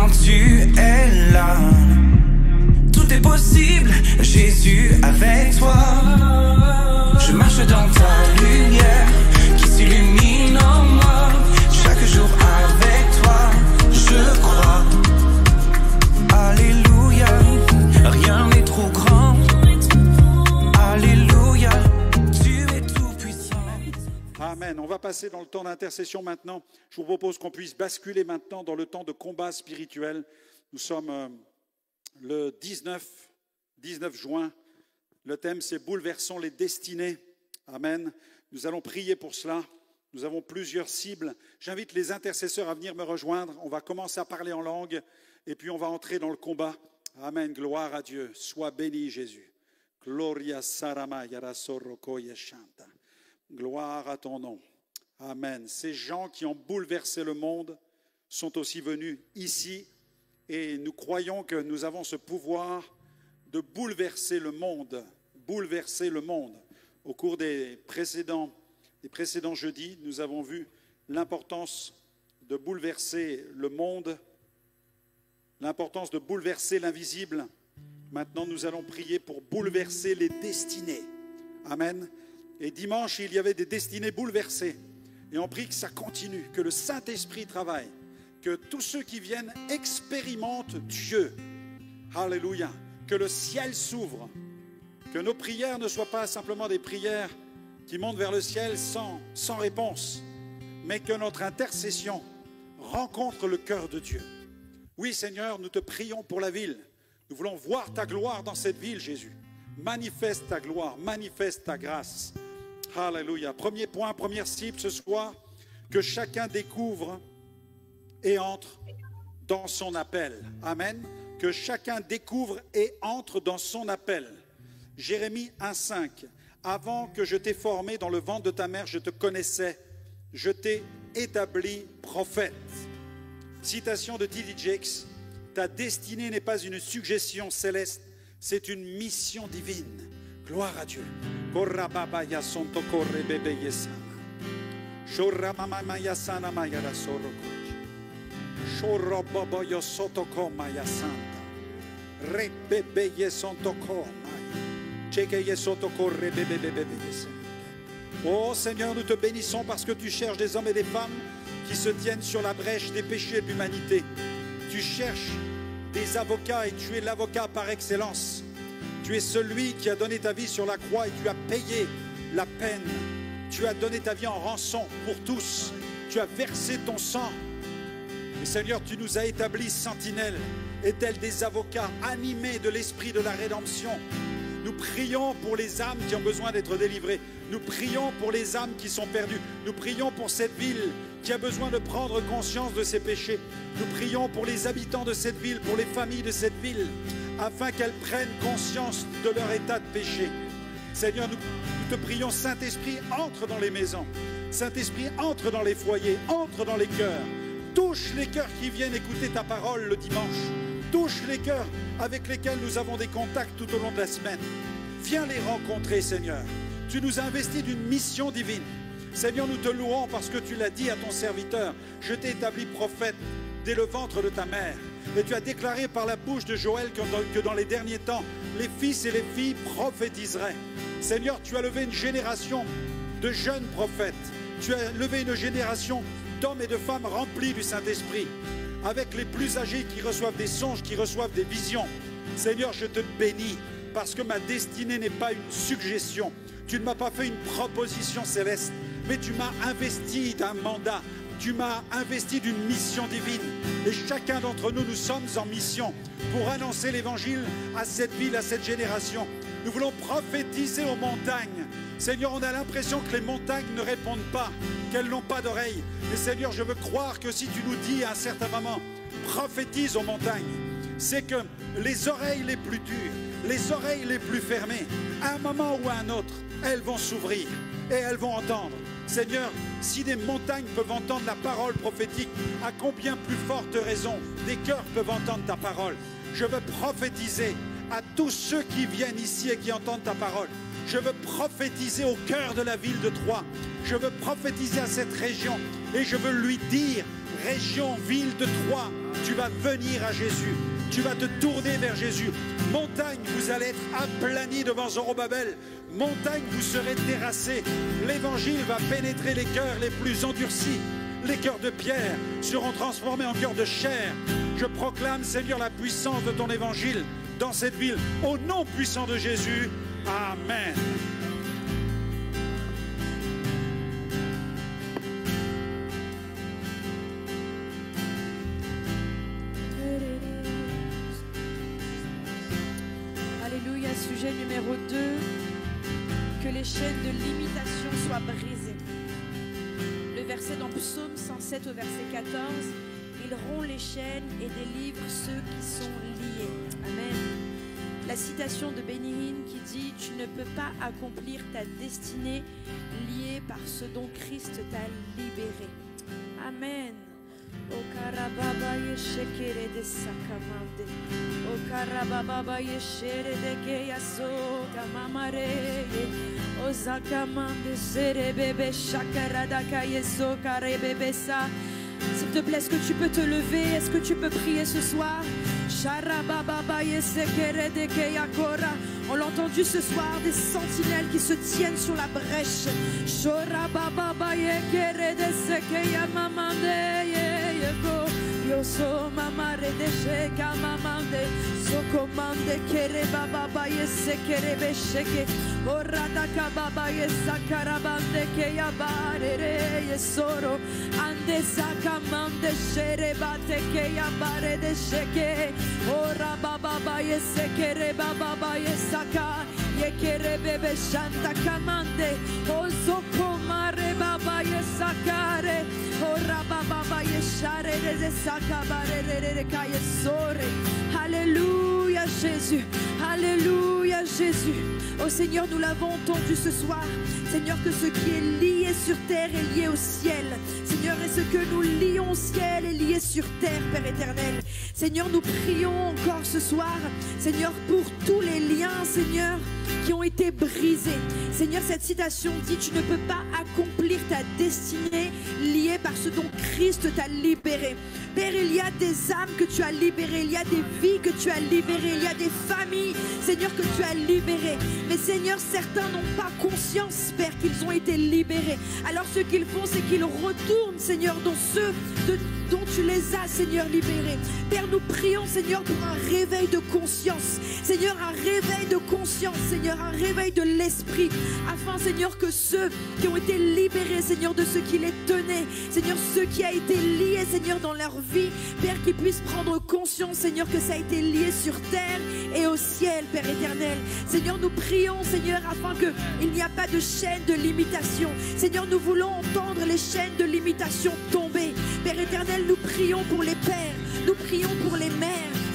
quand tu es là. Tout est possible, Jésus avec toi. Je marche dans ta lumière qui s'illumine en moi. Chaque jour avec toi, je crois. Alléluia, rien n'est trop grand. Alléluia, tu es tout puissant. Amen. On va passer dans le temps d'intercession maintenant. Je vous propose qu'on puisse basculer maintenant dans le temps de combat spirituel. Nous sommes le 19 juin. Le thème, c'est « Bouleversons les destinées ». Amen. Nous allons prier pour cela. Nous avons plusieurs cibles. J'invite les intercesseurs à venir me rejoindre. On va commencer à parler en langue et puis on va entrer dans le combat. Amen. Gloire à Dieu. Sois béni, Jésus. Gloria sarama yara soroko yeshanta. Gloire à ton nom. Amen. Ces gens qui ont bouleversé le monde sont aussi venus ici et nous croyons que nous avons ce pouvoir de bouleverser le monde. Bouleverser le monde. Au cours des précédents jeudis, nous avons vu l'importance de bouleverser le monde, l'importance de bouleverser l'invisible. Maintenant, nous allons prier pour bouleverser les destinées. Amen. Et dimanche, il y avait des destinées bouleversées. Et on prie que ça continue, que le Saint-Esprit travaille, que tous ceux qui viennent expérimentent Dieu. Alléluia. Que le ciel s'ouvre. Que nos prières ne soient pas simplement des prières qui montent vers le ciel sans réponse, mais que notre intercession rencontre le cœur de Dieu. Oui, Seigneur, nous te prions pour la ville. Nous voulons voir ta gloire dans cette ville, Jésus. Manifeste ta gloire, manifeste ta grâce. Alléluia. Premier point, première cible ce soir, que chacun découvre et entre dans son appel. Amen. Que chacun découvre et entre dans son appel. Jérémie 1,5. Avant que je t'ai formé dans le ventre de ta mère, je te connaissais. Je t'ai établi prophète. Citation de T.D. Jakes. Ta destinée n'est pas une suggestion céleste, c'est une mission divine. Gloire à Dieu. Oh Seigneur, nous te bénissons parce que tu cherches des hommes et des femmes qui se tiennent sur la brèche des péchés de l'humanité. Tu cherches des avocats et tu es l'avocat par excellence. Tu es celui qui a donné ta vie sur la croix et tu as payé la peine. Tu as donné ta vie en rançon pour tous. Tu as versé ton sang. Et Seigneur, tu nous as établis sentinelles et tels des avocats animés de l'esprit de la rédemption. Nous prions pour les âmes qui ont besoin d'être délivrées. Nous prions pour les âmes qui sont perdues. Nous prions pour cette ville qui a besoin de prendre conscience de ses péchés. Nous prions pour les habitants de cette ville, pour les familles de cette ville, afin qu'elles prennent conscience de leur état de péché. Seigneur, nous te prions, Saint-Esprit, entre dans les maisons. Saint-Esprit, entre dans les foyers, entre dans les cœurs. Touche les cœurs qui viennent écouter ta parole le dimanche. Touche les cœurs avec lesquels nous avons des contacts tout au long de la semaine. Viens les rencontrer, Seigneur. Tu nous as investis d'une mission divine. Seigneur, nous te louons parce que tu l'as dit à ton serviteur. Je t'ai établi prophète dès le ventre de ta mère. Et tu as déclaré par la bouche de Joël que dans les derniers temps, les fils et les filles prophétiseraient. Seigneur, tu as levé une génération de jeunes prophètes. Tu as levé une génération d'hommes et de femmes remplis du Saint-Esprit, avec les plus âgés qui reçoivent des songes, qui reçoivent des visions. Seigneur, je te bénis parce que ma destinée n'est pas une suggestion. Tu ne m'as pas fait une proposition céleste, mais tu m'as investi d'un mandat. Tu m'as investi d'une mission divine. Et chacun d'entre nous, nous sommes en mission pour annoncer l'évangile à cette ville, à cette génération. Nous voulons prophétiser aux montagnes. Seigneur, on a l'impression que les montagnes ne répondent pas, qu'elles n'ont pas d'oreilles. Mais Seigneur, je veux croire que si tu nous dis à un certain moment, prophétise aux montagnes, c'est que les oreilles les plus dures, les oreilles les plus fermées, à un moment ou à un autre, elles vont s'ouvrir et elles vont entendre. Seigneur, si des montagnes peuvent entendre la parole prophétique, à combien plus forte raison des cœurs peuvent entendre ta parole. Je veux prophétiser à tous ceux qui viennent ici et qui entendent ta parole. Je veux prophétiser au cœur de la ville de Troyes. Je veux prophétiser à cette région et je veux lui dire, région, ville de Troyes, tu vas venir à Jésus. Tu vas te tourner vers Jésus. Montagne, vous allez être aplani devant Zorobabel. Montagne, vous serez terrassés. L'évangile va pénétrer les cœurs les plus endurcis. Les cœurs de pierre seront transformés en cœurs de chair. Je proclame, Seigneur, la puissance de ton évangile dans cette ville. Au nom puissant de Jésus. Amen. Alléluia, sujet numéro 2. Que les chaînes de limitation soient brisées. Le verset dans Psaume 107 au verset 14. Il rompt les chaînes et délivre ceux qui sont liés. Amen. La citation de Benny Hinn qui dit « Tu ne peux pas accomplir ta destinée liée par ce dont Christ t'a libéré. » Amen. O karababa yeshekere de sakamande. O karababa yeshere de keyaso kamamare. O zakamande serebebe shakarada kayeso karebebe sa. S'il te plaît, est-ce que tu peux te lever? Est-ce que tu peux prier ce soir? On l'a entendu ce soir, des sentinelles qui se tiennent sur la brèche. Yoso mamare de sheka mamande sokomande kere baba baye sekere besheke orada kababa yesakarabande ke yabare yesoro ande sakamande shere bate ke yabare de sheke ora baba baye sekere baba baye saka yekere bebe shanta kamande ozokomare baba yesakare ora baba baye share de Alléluia Jésus, Alléluia Jésus. Oh Seigneur, nous l'avons entendu ce soir. Seigneur, que ce qui est lié sur terre est lié au ciel. Seigneur, et ce que nous lions au ciel est lié sur terre, Père éternel. Seigneur, nous prions encore ce soir, Seigneur, pour tous les liens, Seigneur, qui ont été brisés. Seigneur, cette citation dit, tu ne peux pas accomplir ta destinée liée par ce dont Christ t'a libéré. Père, il y a des âmes que tu as libérées, il y a des vies que tu as libérées, il y a des familles, Seigneur, que tu as libérées. Mais Seigneur, certains n'ont pas conscience, Père, qu'ils ont été libérés. Alors ce qu'ils font, c'est qu'ils retournent, Seigneur, dans ceux dont tu les as, Seigneur, libérés. Père, nous prions, Seigneur, pour un réveil de conscience. Seigneur, un réveil de conscience, Seigneur, un réveil de l'esprit. Afin, Seigneur, que ceux qui ont été libérés, Seigneur, de ce qui les tenait, Seigneur, ceux qui a été liés, Seigneur, dans leur vie, Père, qu'ils puissent prendre conscience, Seigneur, que ça a été lié sur terre et au ciel, Père éternel. Seigneur, nous prions, Seigneur, afin qu'il n'y a pas de chaîne de limitation. Seigneur, nous voulons entendre les chaînes de limitation tomber. Père éternel, nous prions pour les pères, nous prions pour les mères,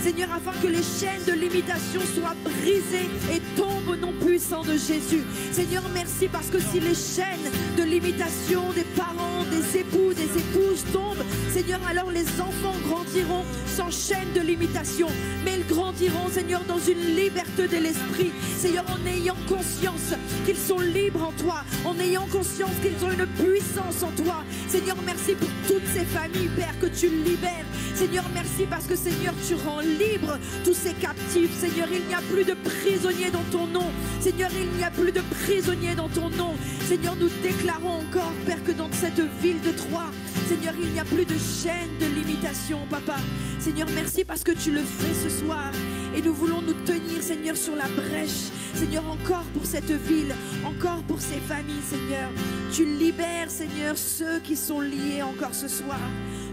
Seigneur, afin que les chaînes de limitation soient brisées et tombent au nom puissant de Jésus. Seigneur, merci parce que si les chaînes de limitation des parents, des époux, des épouses tombent, Seigneur, alors les enfants grandiront sans chaîne de limitation, mais ils grandiront, Seigneur, dans une liberté de l'esprit. Seigneur, en ayant conscience qu'ils sont libres en toi, en ayant conscience qu'ils ont une puissance en toi. Seigneur, merci pour toutes ces familles, Père, que tu libères. Seigneur, merci parce que, Seigneur, tu rends libre tous ces captifs. Seigneur, il n'y a plus de prisonniers dans ton nom. Seigneur, il n'y a plus de prisonniers dans ton nom. Seigneur, nous déclarons encore, Père, que dans cette ville de Troyes, Seigneur, il n'y a plus de chaîne de limitation, Papa. Seigneur, merci parce que tu le fais ce soir. Et nous voulons nous tenir, Seigneur, sur la brèche. Seigneur, encore pour cette ville, encore pour ces familles, Seigneur. Tu libères, Seigneur, ceux qui sont liés encore ce soir.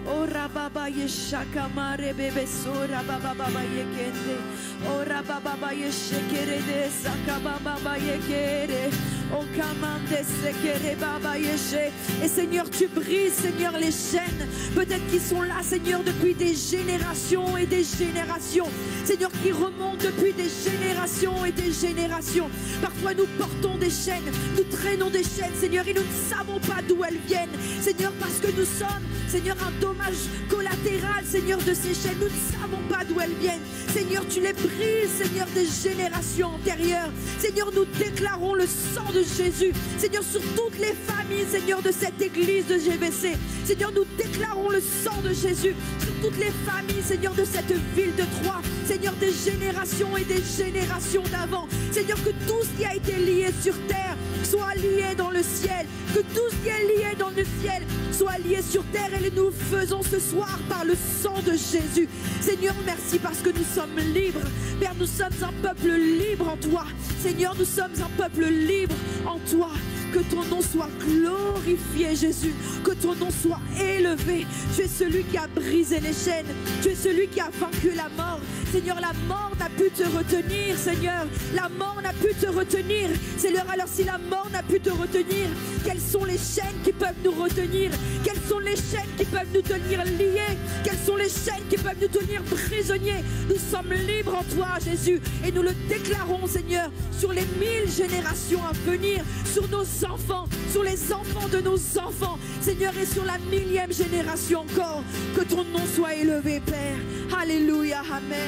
Oh rababa yeshaka mare bebe so rababa baba yekende. Oh rababa yeshekere de sakababa yekere. Oh kamande sekere baba yeshe. Et Seigneur, tu brises, Seigneur, les chaînes. Peut-être qu'ils sont là, Seigneur, depuis des générations et des générations. Seigneur, qui remontent depuis des générations et des générations. Parfois nous portons des chaînes, nous traînons des chaînes, Seigneur, et nous ne savons pas d'où elles viennent. Seigneur, parce que nous sommes, Seigneur, un dommage collatéral spirales, Seigneur, de ces chaînes, nous ne savons pas d'où elles viennent. Seigneur, tu les brises, Seigneur, des générations antérieures. Seigneur, nous déclarons le sang de Jésus, Seigneur, sur toutes les familles, Seigneur, de cette église de GBC. Seigneur, nous déclarons le sang de Jésus sur toutes les familles, Seigneur, de cette ville de Troyes. Seigneur, des générations et des générations d'avant. Seigneur, que tout ce qui a été lié sur terre soit lié dans le ciel. Que tout ce qui est lié dans le ciel soit lié sur terre. Et nous faisons ce soir par le sang de Jésus. Seigneur, merci parce que nous sommes libres. Père, nous sommes un peuple libre en toi. Seigneur, nous sommes un peuple libre en toi. Que ton nom soit glorifié, Jésus. Que ton nom soit élevé. Tu es celui qui a brisé les chaînes. Tu es celui qui a vaincu la mort. Seigneur, la mort n'a pu te retenir, Seigneur. La mort n'a pu te retenir. Seigneur, alors si la mort n'a pu te retenir, quelles sont les chaînes qui peuvent nous retenir? Quelles sont les chaînes qui peuvent nous tenir liés? Quelles sont les chaînes qui peuvent nous tenir prisonniers? Nous sommes libres en toi, Jésus. Et nous le déclarons, Seigneur, sur les 1000 générations à venir, sur nos enfants, sur les enfants de nos enfants, Seigneur, et sur la 1000e génération encore. Que ton nom soit élevé, Père. Alléluia, amen.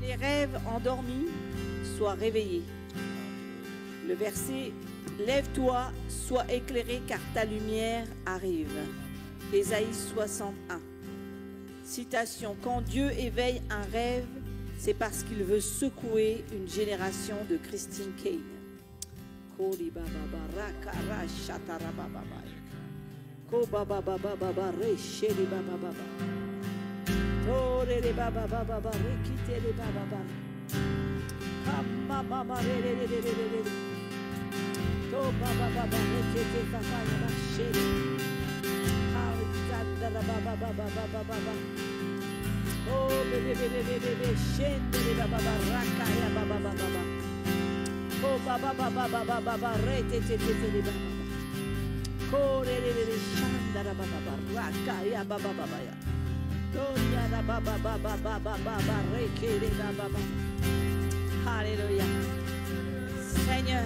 Les rêves endormis soient réveillés. Le verset « Lève-toi, sois éclairé car ta lumière arrive ». Ésaïe 61. Citation « Quand Dieu éveille un rêve, c'est parce qu'il veut secouer une génération de Christine Kane. Alléluia. Seigneur,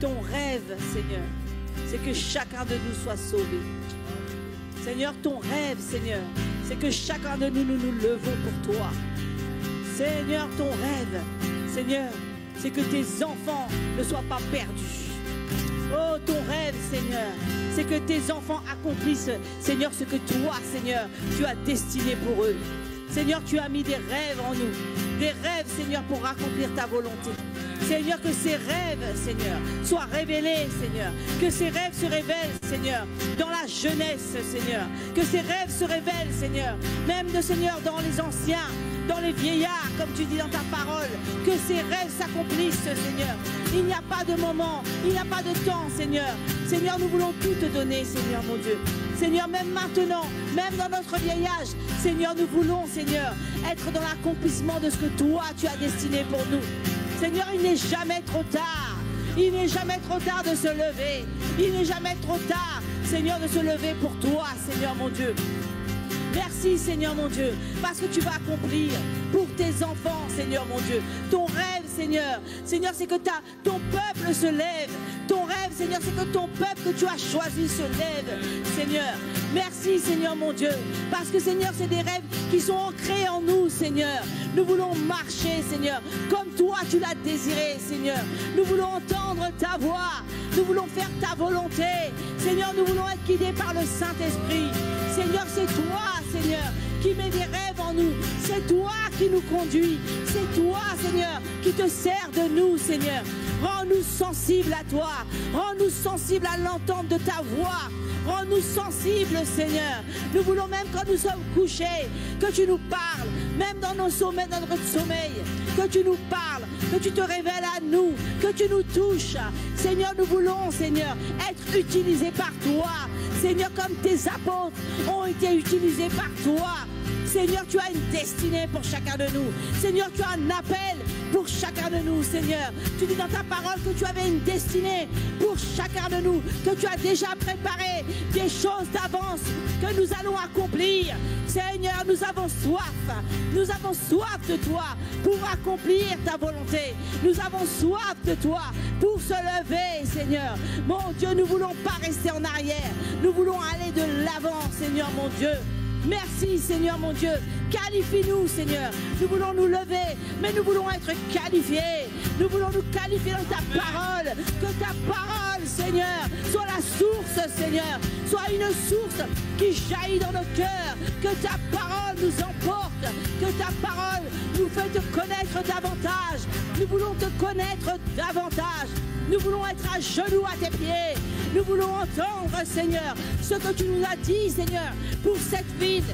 ton rêve, Seigneur, c'est que chacun de nous soit sauvé. Seigneur, ton rêve, Seigneur, c'est que chacun de nous, nous levons pour toi. Seigneur, ton rêve, Seigneur, c'est que tes enfants ne soient pas perdus. Oh, ton rêve, Seigneur, c'est que tes enfants accomplissent, Seigneur, ce que toi, Seigneur, tu as destiné pour eux. Seigneur, tu as mis des rêves en nous. Des rêves, Seigneur, pour accomplir ta volonté. Seigneur, que ces rêves, Seigneur, soient révélés, Seigneur. Que ces rêves se révèlent, Seigneur, dans la jeunesse, Seigneur. Que ces rêves se révèlent, Seigneur, même de Seigneur, dans les anciens, dans les vieillards, comme tu dis dans ta parole. Que ces rêves s'accomplissent, Seigneur. Il n'y a pas de moment, il n'y a pas de temps, Seigneur. Seigneur, nous voulons tout te donner, Seigneur, mon Dieu. Seigneur, même maintenant, même dans notre vieillage, Seigneur, nous voulons, Seigneur, être dans l'accomplissement de ce que toi, tu as destiné pour nous. Seigneur, il n'est jamais trop tard. Il n'est jamais trop tard de se lever. Il n'est jamais trop tard, Seigneur, de se lever pour toi, Seigneur, mon Dieu. Merci, Seigneur, mon Dieu, parce que tu vas accomplir pour tes enfants, Seigneur, mon Dieu. Ton rêve, Seigneur, Seigneur, c'est que ton peuple se lève. Ton rêve, Seigneur, c'est que ton peuple que tu as choisi se lève, Seigneur. Merci, Seigneur, mon Dieu, parce que, Seigneur, c'est des rêves qui sont ancrés en nous, Seigneur. Nous voulons marcher, Seigneur, comme toi tu l'as désiré, Seigneur. Nous voulons entendre ta voix. Nous voulons faire ta volonté. Seigneur, nous voulons être guidés par le Saint-Esprit. Seigneur, c'est toi, Seigneur, qui met des rêves en nous. C'est toi qui nous conduis. C'est toi, Seigneur, qui te sert de nous, Seigneur. Rends-nous sensibles à toi. Rends-nous sensibles à l'entente de ta voix. Rends-nous sensibles, Seigneur. Nous voulons même quand nous sommes couchés, que tu nous parles, même dans nos sommets, dans notre sommeil, que tu nous parles, que tu te révèles à nous, que tu nous touches. Seigneur, nous voulons, Seigneur, être utilisés par toi. Seigneur, comme tes apôtres ont été utilisés par toi. Seigneur, tu as une destinée pour chacun de nous. Seigneur, tu as un appel pour chacun de nous, Seigneur. Tu dis dans ta parole que tu avais une destinée pour chacun de nous, que tu as déjà préparé des choses d'avance que nous allons accomplir. Seigneur, nous avons soif de toi pour accomplir ta volonté. Nous avons soif de toi pour se lever, Seigneur. Mon Dieu, nous ne voulons pas rester en arrière. Nous voulons aller de l'avant, Seigneur, mon Dieu. Merci, Seigneur, mon Dieu. Qualifie-nous, Seigneur. Nous voulons nous lever, mais nous voulons être qualifiés. Nous voulons nous qualifier dans ta parole. Que ta parole, Seigneur, soit la source, Seigneur. Soit une source qui jaillit dans nos cœurs. Que ta parole nous emporte. Que ta parole nous fait te connaître davantage. Nous voulons te connaître davantage. Nous voulons être à genoux à tes pieds. Nous voulons entendre, Seigneur, ce que tu nous as dit, Seigneur, pour cette ville.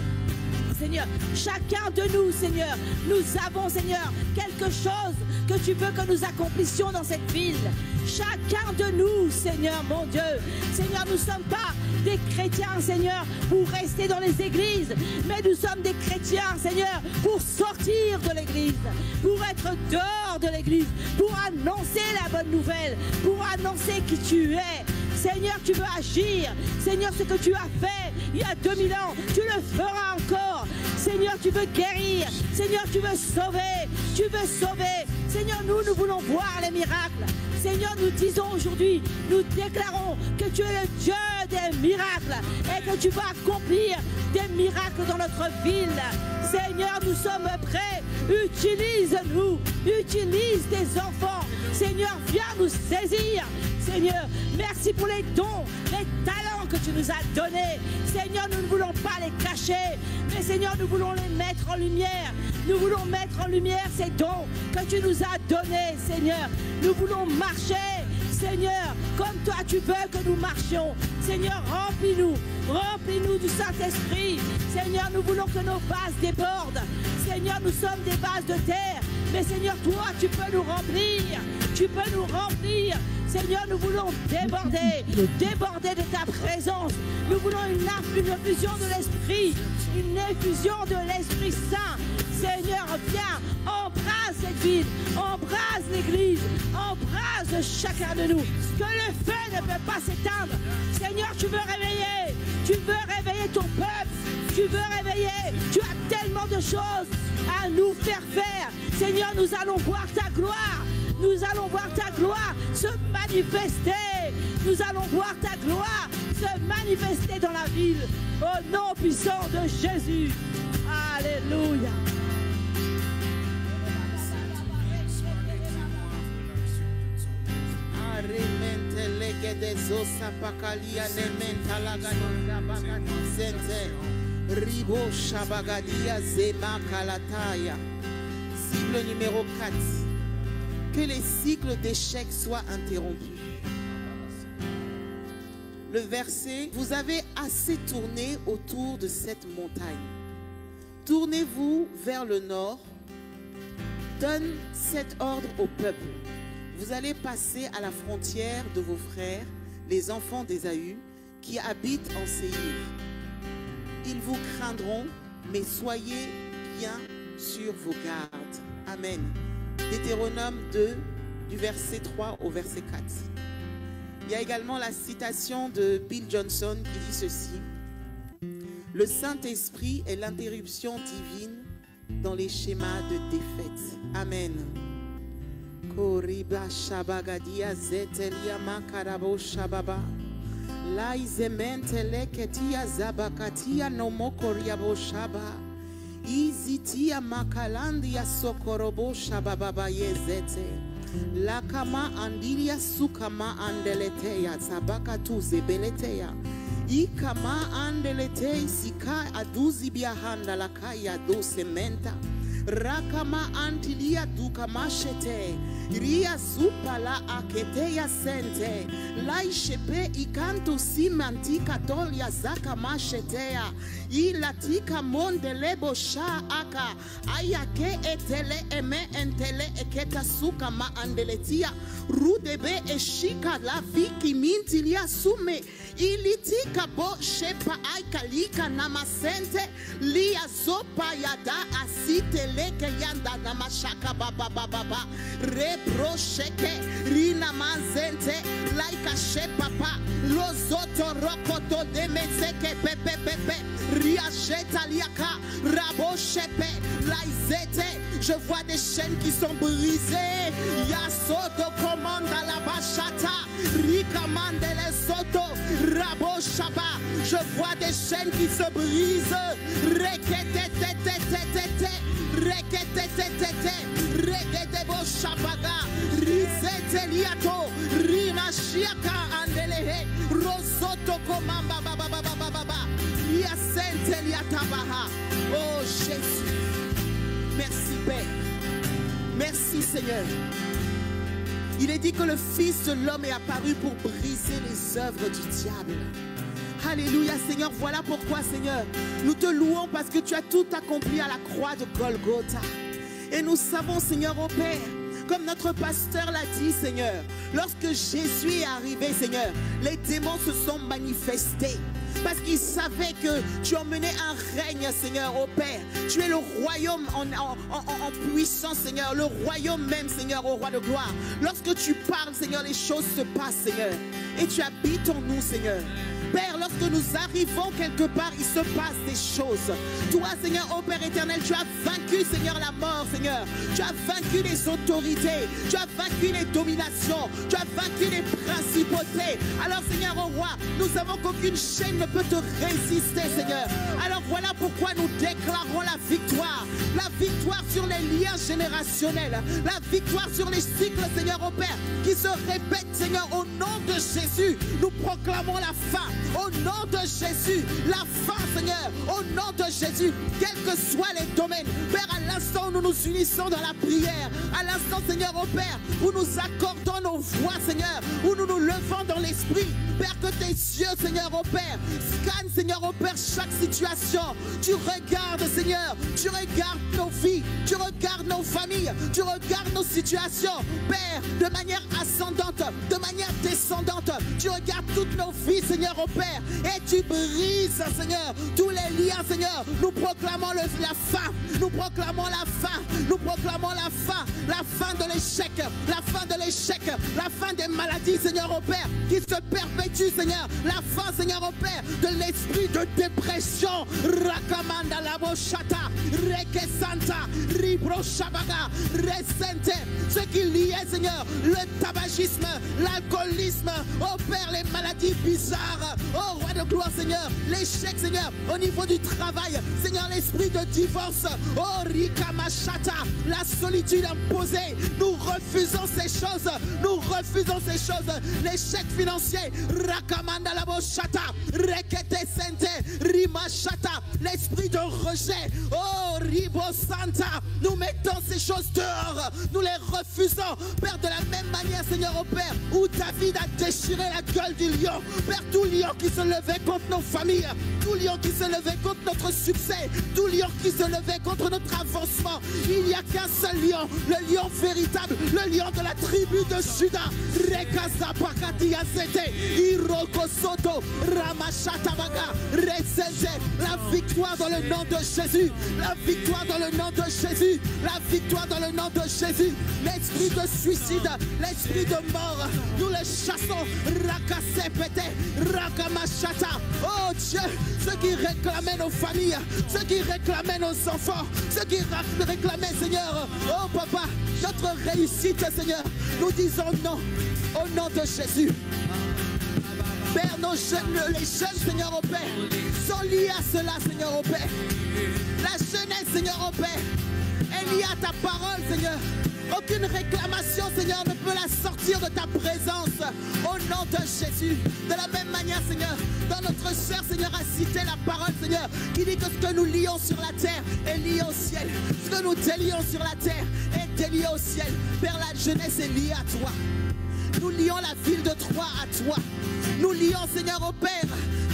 Seigneur, chacun de nous, Seigneur, nous avons, Seigneur, quelque chose que tu veux que nous accomplissions dans cette ville. Chacun de nous, Seigneur, mon Dieu. Seigneur, nous ne sommes pas des chrétiens, Seigneur, pour rester dans les églises, mais nous sommes des chrétiens, Seigneur, pour sortir de l'église, pour être dehors de l'église, pour annoncer la bonne nouvelle, pour annoncer qui tu es. Seigneur, tu veux agir. Seigneur, ce que tu as fait il y a 2000 ans, tu le feras encore. Seigneur, tu veux guérir. Seigneur, tu veux sauver. Tu veux sauver. Seigneur, nous voulons voir les miracles. Seigneur, nous disons aujourd'hui, nous déclarons que tu es le Dieu des miracles et que tu vas accomplir des miracles dans notre ville. Seigneur, nous sommes prêts. Utilise-nous. Utilise tes enfants. Seigneur, viens nous saisir. Seigneur, merci pour les dons, les talents que tu nous as donnés. Seigneur, nous ne voulons pas les cacher, mais Seigneur, nous voulons les mettre en lumière. Nous voulons mettre en lumière ces dons que tu nous as donnés, Seigneur. Nous voulons marcher, Seigneur, comme toi tu veux que nous marchions. Seigneur, remplis-nous du Saint-Esprit. Seigneur, nous voulons que nos vases débordent. Seigneur, nous sommes des vases de terre, mais Seigneur, toi, tu peux nous remplir. Tu peux nous remplir. Seigneur, nous voulons déborder de ta présence. Nous voulons une effusion de l'Esprit, une effusion de l'Esprit Saint. Seigneur, viens, embrase cette ville, embrase l'Église, embrase chacun de nous. Que le feu ne peut pas s'éteindre. Seigneur, tu veux réveiller ton peuple, tu veux réveiller, tu as tellement de choses à nous faire faire. Seigneur, nous allons voir ta gloire. Nous allons voir ta gloire se manifester. Nous allons voir ta gloire se manifester dans la ville. Au nom puissant de Jésus. Alléluia. Cible numéro 4. Que les cycles d'échecs soient interrompus. Le verset, vous avez assez tourné autour de cette montagne. Tournez-vous vers le nord. Donne cet ordre au peuple. Vous allez passer à la frontière de vos frères, les enfants d'Ésaü, qui habitent en Séir. Ils vous craindront, mais soyez bien sur vos gardes. Amen. Deutéronome 2, du verset 3 au verset 4. Il y a également la citation de Bill Johnson qui dit ceci. Le Saint-Esprit est l'interruption divine dans les schémas de défaite. Amen. Koriba shabagadia zetelia makarabo shababa. Laizementele ketia zabakatia nomokoriabo shaba. Izitia makalandia sokorobo shabababa yezete. Lakama andiria sukama andeleteya sabakatu zebeleteya. Ikama andelete sika aduzi biahanda lakaya do sementa. Rakama antilia dukama shete. Ria supala aketeya sente. Laishepe ikanto simanti katolia zakama shetea. ilatika mondele bosha aka ayake etele eme entele eketa suka ma andeletia rudebe eshika la viki mintilia sume ilitika bo shepa aikalika namasente lia sopa yada asiteleke yanda namashaka baba baba reprocheke rina manzente laika shepa pa lozoto rokoto demezeke pepe pepe riacheta liaka rabo shepe laizete. Je vois des chaînes qui sont brisées. Yasoto commande à la bachata. Rikamande les soto. Rabo shaba. Je vois des chaînes qui se brisent. Reketetetetetete. Reketetetetete. Rekedebo shabaga. Rizete liato. Rina shiaka andelehe. Rosoto komamba baba baba baba. Liasente liatabaha. Oh Jésus. Merci Père. Merci Seigneur. Il est dit que le Fils de l'homme est apparu pour briser les œuvres du diable. Alléluia Seigneur. Voilà pourquoi Seigneur, nous te louons parce que tu as tout accompli à la croix de Golgotha. Et nous savons Seigneur au Père, comme notre pasteur l'a dit Seigneur, lorsque Jésus est arrivé Seigneur, les démons se sont manifestés. Parce qu'ils savaient que tu emmenais un règne, Seigneur, au Père. Tu es le royaume en puissance, Seigneur. Le royaume même, Seigneur, au roi de gloire. Lorsque tu parles, Seigneur, les choses se passent, Seigneur. Et tu habites en nous, Seigneur. Père, lorsque nous arrivons quelque part, il se passe des choses. Toi, Seigneur, ô Père éternel, tu as vaincu, Seigneur, la mort, Seigneur. Tu as vaincu les autorités. Tu as vaincu les dominations. Tu as vaincu les principautés. Alors, Seigneur, ô roi, nous savons qu'aucune chaîne ne peut te résister, Seigneur. Alors, voilà pourquoi nous déclarons la victoire. La victoire sur les liens générationnels. La victoire sur les cycles, Seigneur, ô Père, qui se répètent, Seigneur, au nom de Jésus. Nous proclamons la fin. Au nom de Jésus, la fin, Seigneur, au nom de Jésus, quels que soient les domaines, Père, à l'instant où nous nous unissons dans la prière, à l'instant, Seigneur, au Père, où nous accordons nos voix, Seigneur, où nous nous levons dans l'esprit, Père, que tes yeux, Seigneur, au Père, scannent, Seigneur, au Père, chaque situation. Tu regardes, Seigneur, tu regardes nos vies, tu regardes nos familles, tu regardes nos situations, Père, de manière ascendante, de manière descendante, tu regardes toutes nos vies, Seigneur, au Père, et tu brises, Seigneur, tous les liens, Seigneur. Nous proclamons la fin, nous proclamons la fin, nous proclamons la fin de l'échec, la fin de l'échec, la fin des maladies, Seigneur, au Père, qui se perpétuent, Seigneur, la fin, Seigneur, au Père, de l'esprit de dépression, Rakamanda la bochata, Rekesanta, Ribro Shabaga, Resente, ce qui liait, Seigneur, le tabagisme, l'alcoolisme, au Père, les maladies bizarres, oh roi de gloire, Seigneur, l'échec, Seigneur, au niveau du travail, Seigneur, l'esprit de divorce, oh Rikamashata, la solitude imposée, nous refusons ces choses, nous refusons ces choses, l'échec financier, Rakamanda la bochata, Rekete Sente, Rimashata, l'esprit de rejet, oh Ribo Santa, nous mettons ces choses dehors, nous les refusons, Père, de la même manière, Seigneur, au Père, où David a déchiré la gueule du lion, Père, tout lion qui se levait contre nos familles, tout lion qui se levait contre notre succès, tout lion qui se levait contre notre avancement, il n'y a qu'un seul lion, le lion véritable, le lion de la tribu de Juda, Rekasa Pakatia Zete, Iroko Soto, Ramashatabaga, Reseze, la victoire dans le nom de Jésus, la victoire dans le nom de Jésus, la victoire dans le nom de Jésus, l'esprit de suicide, l'esprit de mort, nous le chassons, Rakasepete, Rakamashata, oh Dieu, ceux qui réclamaient nos familles, ceux qui réclamaient nos enfants, ceux qui réclamaient, Seigneur, oh Papa, notre réussite, Seigneur, nous disons non, au nom de Jésus. Père, nos jeunes, les jeunes, Seigneur, au Père, sont liés à cela, Seigneur, au Père. La jeunesse, Seigneur, au Père, est liée à ta parole, Seigneur. Aucune réclamation, Seigneur, ne peut la sortir de ta présence. Au nom de Jésus. De la même manière, Seigneur, dans notre sœur, Seigneur, a cité la parole, Seigneur, qui dit que ce que nous lions sur la terre est lié au ciel. Ce que nous délions sur la terre est délié au ciel. Père, la jeunesse est liée à toi. Nous lions la ville de Troyes à toi. Nous lions, Seigneur, au Père.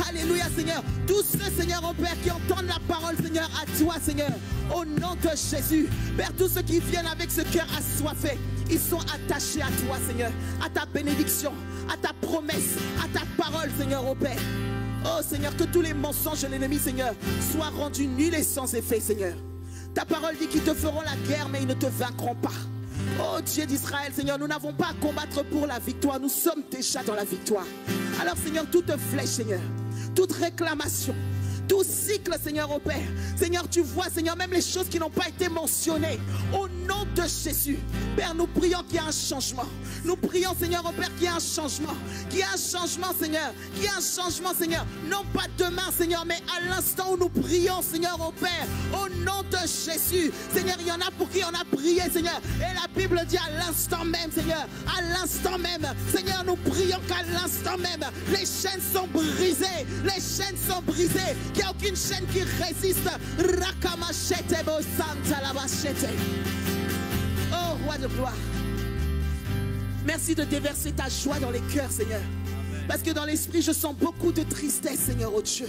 Alléluia, Seigneur. Tous ceux, Seigneur, au Père, qui entendent la parole, Seigneur, à toi, Seigneur. Au nom de Jésus. Père, tous ceux qui viennent avec ce cœur assoiffé, ils sont attachés à toi, Seigneur. À ta bénédiction, à ta promesse, à ta parole, Seigneur, au Père. Oh, Seigneur, que tous les mensonges de l'ennemi, Seigneur, soient rendus nuls et sans effet, Seigneur. Ta parole dit qu'ils te feront la guerre, mais ils ne te vaincront pas. Oh Dieu d'Israël, Seigneur, nous n'avons pas à combattre pour la victoire. Nous sommes déjà dans la victoire. Alors, Seigneur, toute flèche, Seigneur, toute réclamation, tout cycle, Seigneur, au Père. Seigneur, tu vois, Seigneur, même les choses qui n'ont pas été mentionnées. Au nom de Jésus, Père, nous prions qu'il y ait un changement. Nous prions, Seigneur, au Père, qu'il y ait un changement. Qu'il y ait un changement, Seigneur. Qu'il y ait un changement, Seigneur. Non pas demain, Seigneur, mais à l'instant où nous prions, Seigneur, au Père. Au nom de Jésus. Seigneur, il y en a pour qui on a prié, Seigneur. Et la Bible dit à l'instant même, Seigneur. À l'instant même. Seigneur, nous prions qu'à l'instant même, les chaînes sont brisées. Les chaînes sont brisées. Il n'y a aucune chaîne qui résiste. Oh, roi de gloire. Merci de déverser ta joie dans les cœurs, Seigneur. Parce que dans l'esprit, je sens beaucoup de tristesse, Seigneur, oh Dieu.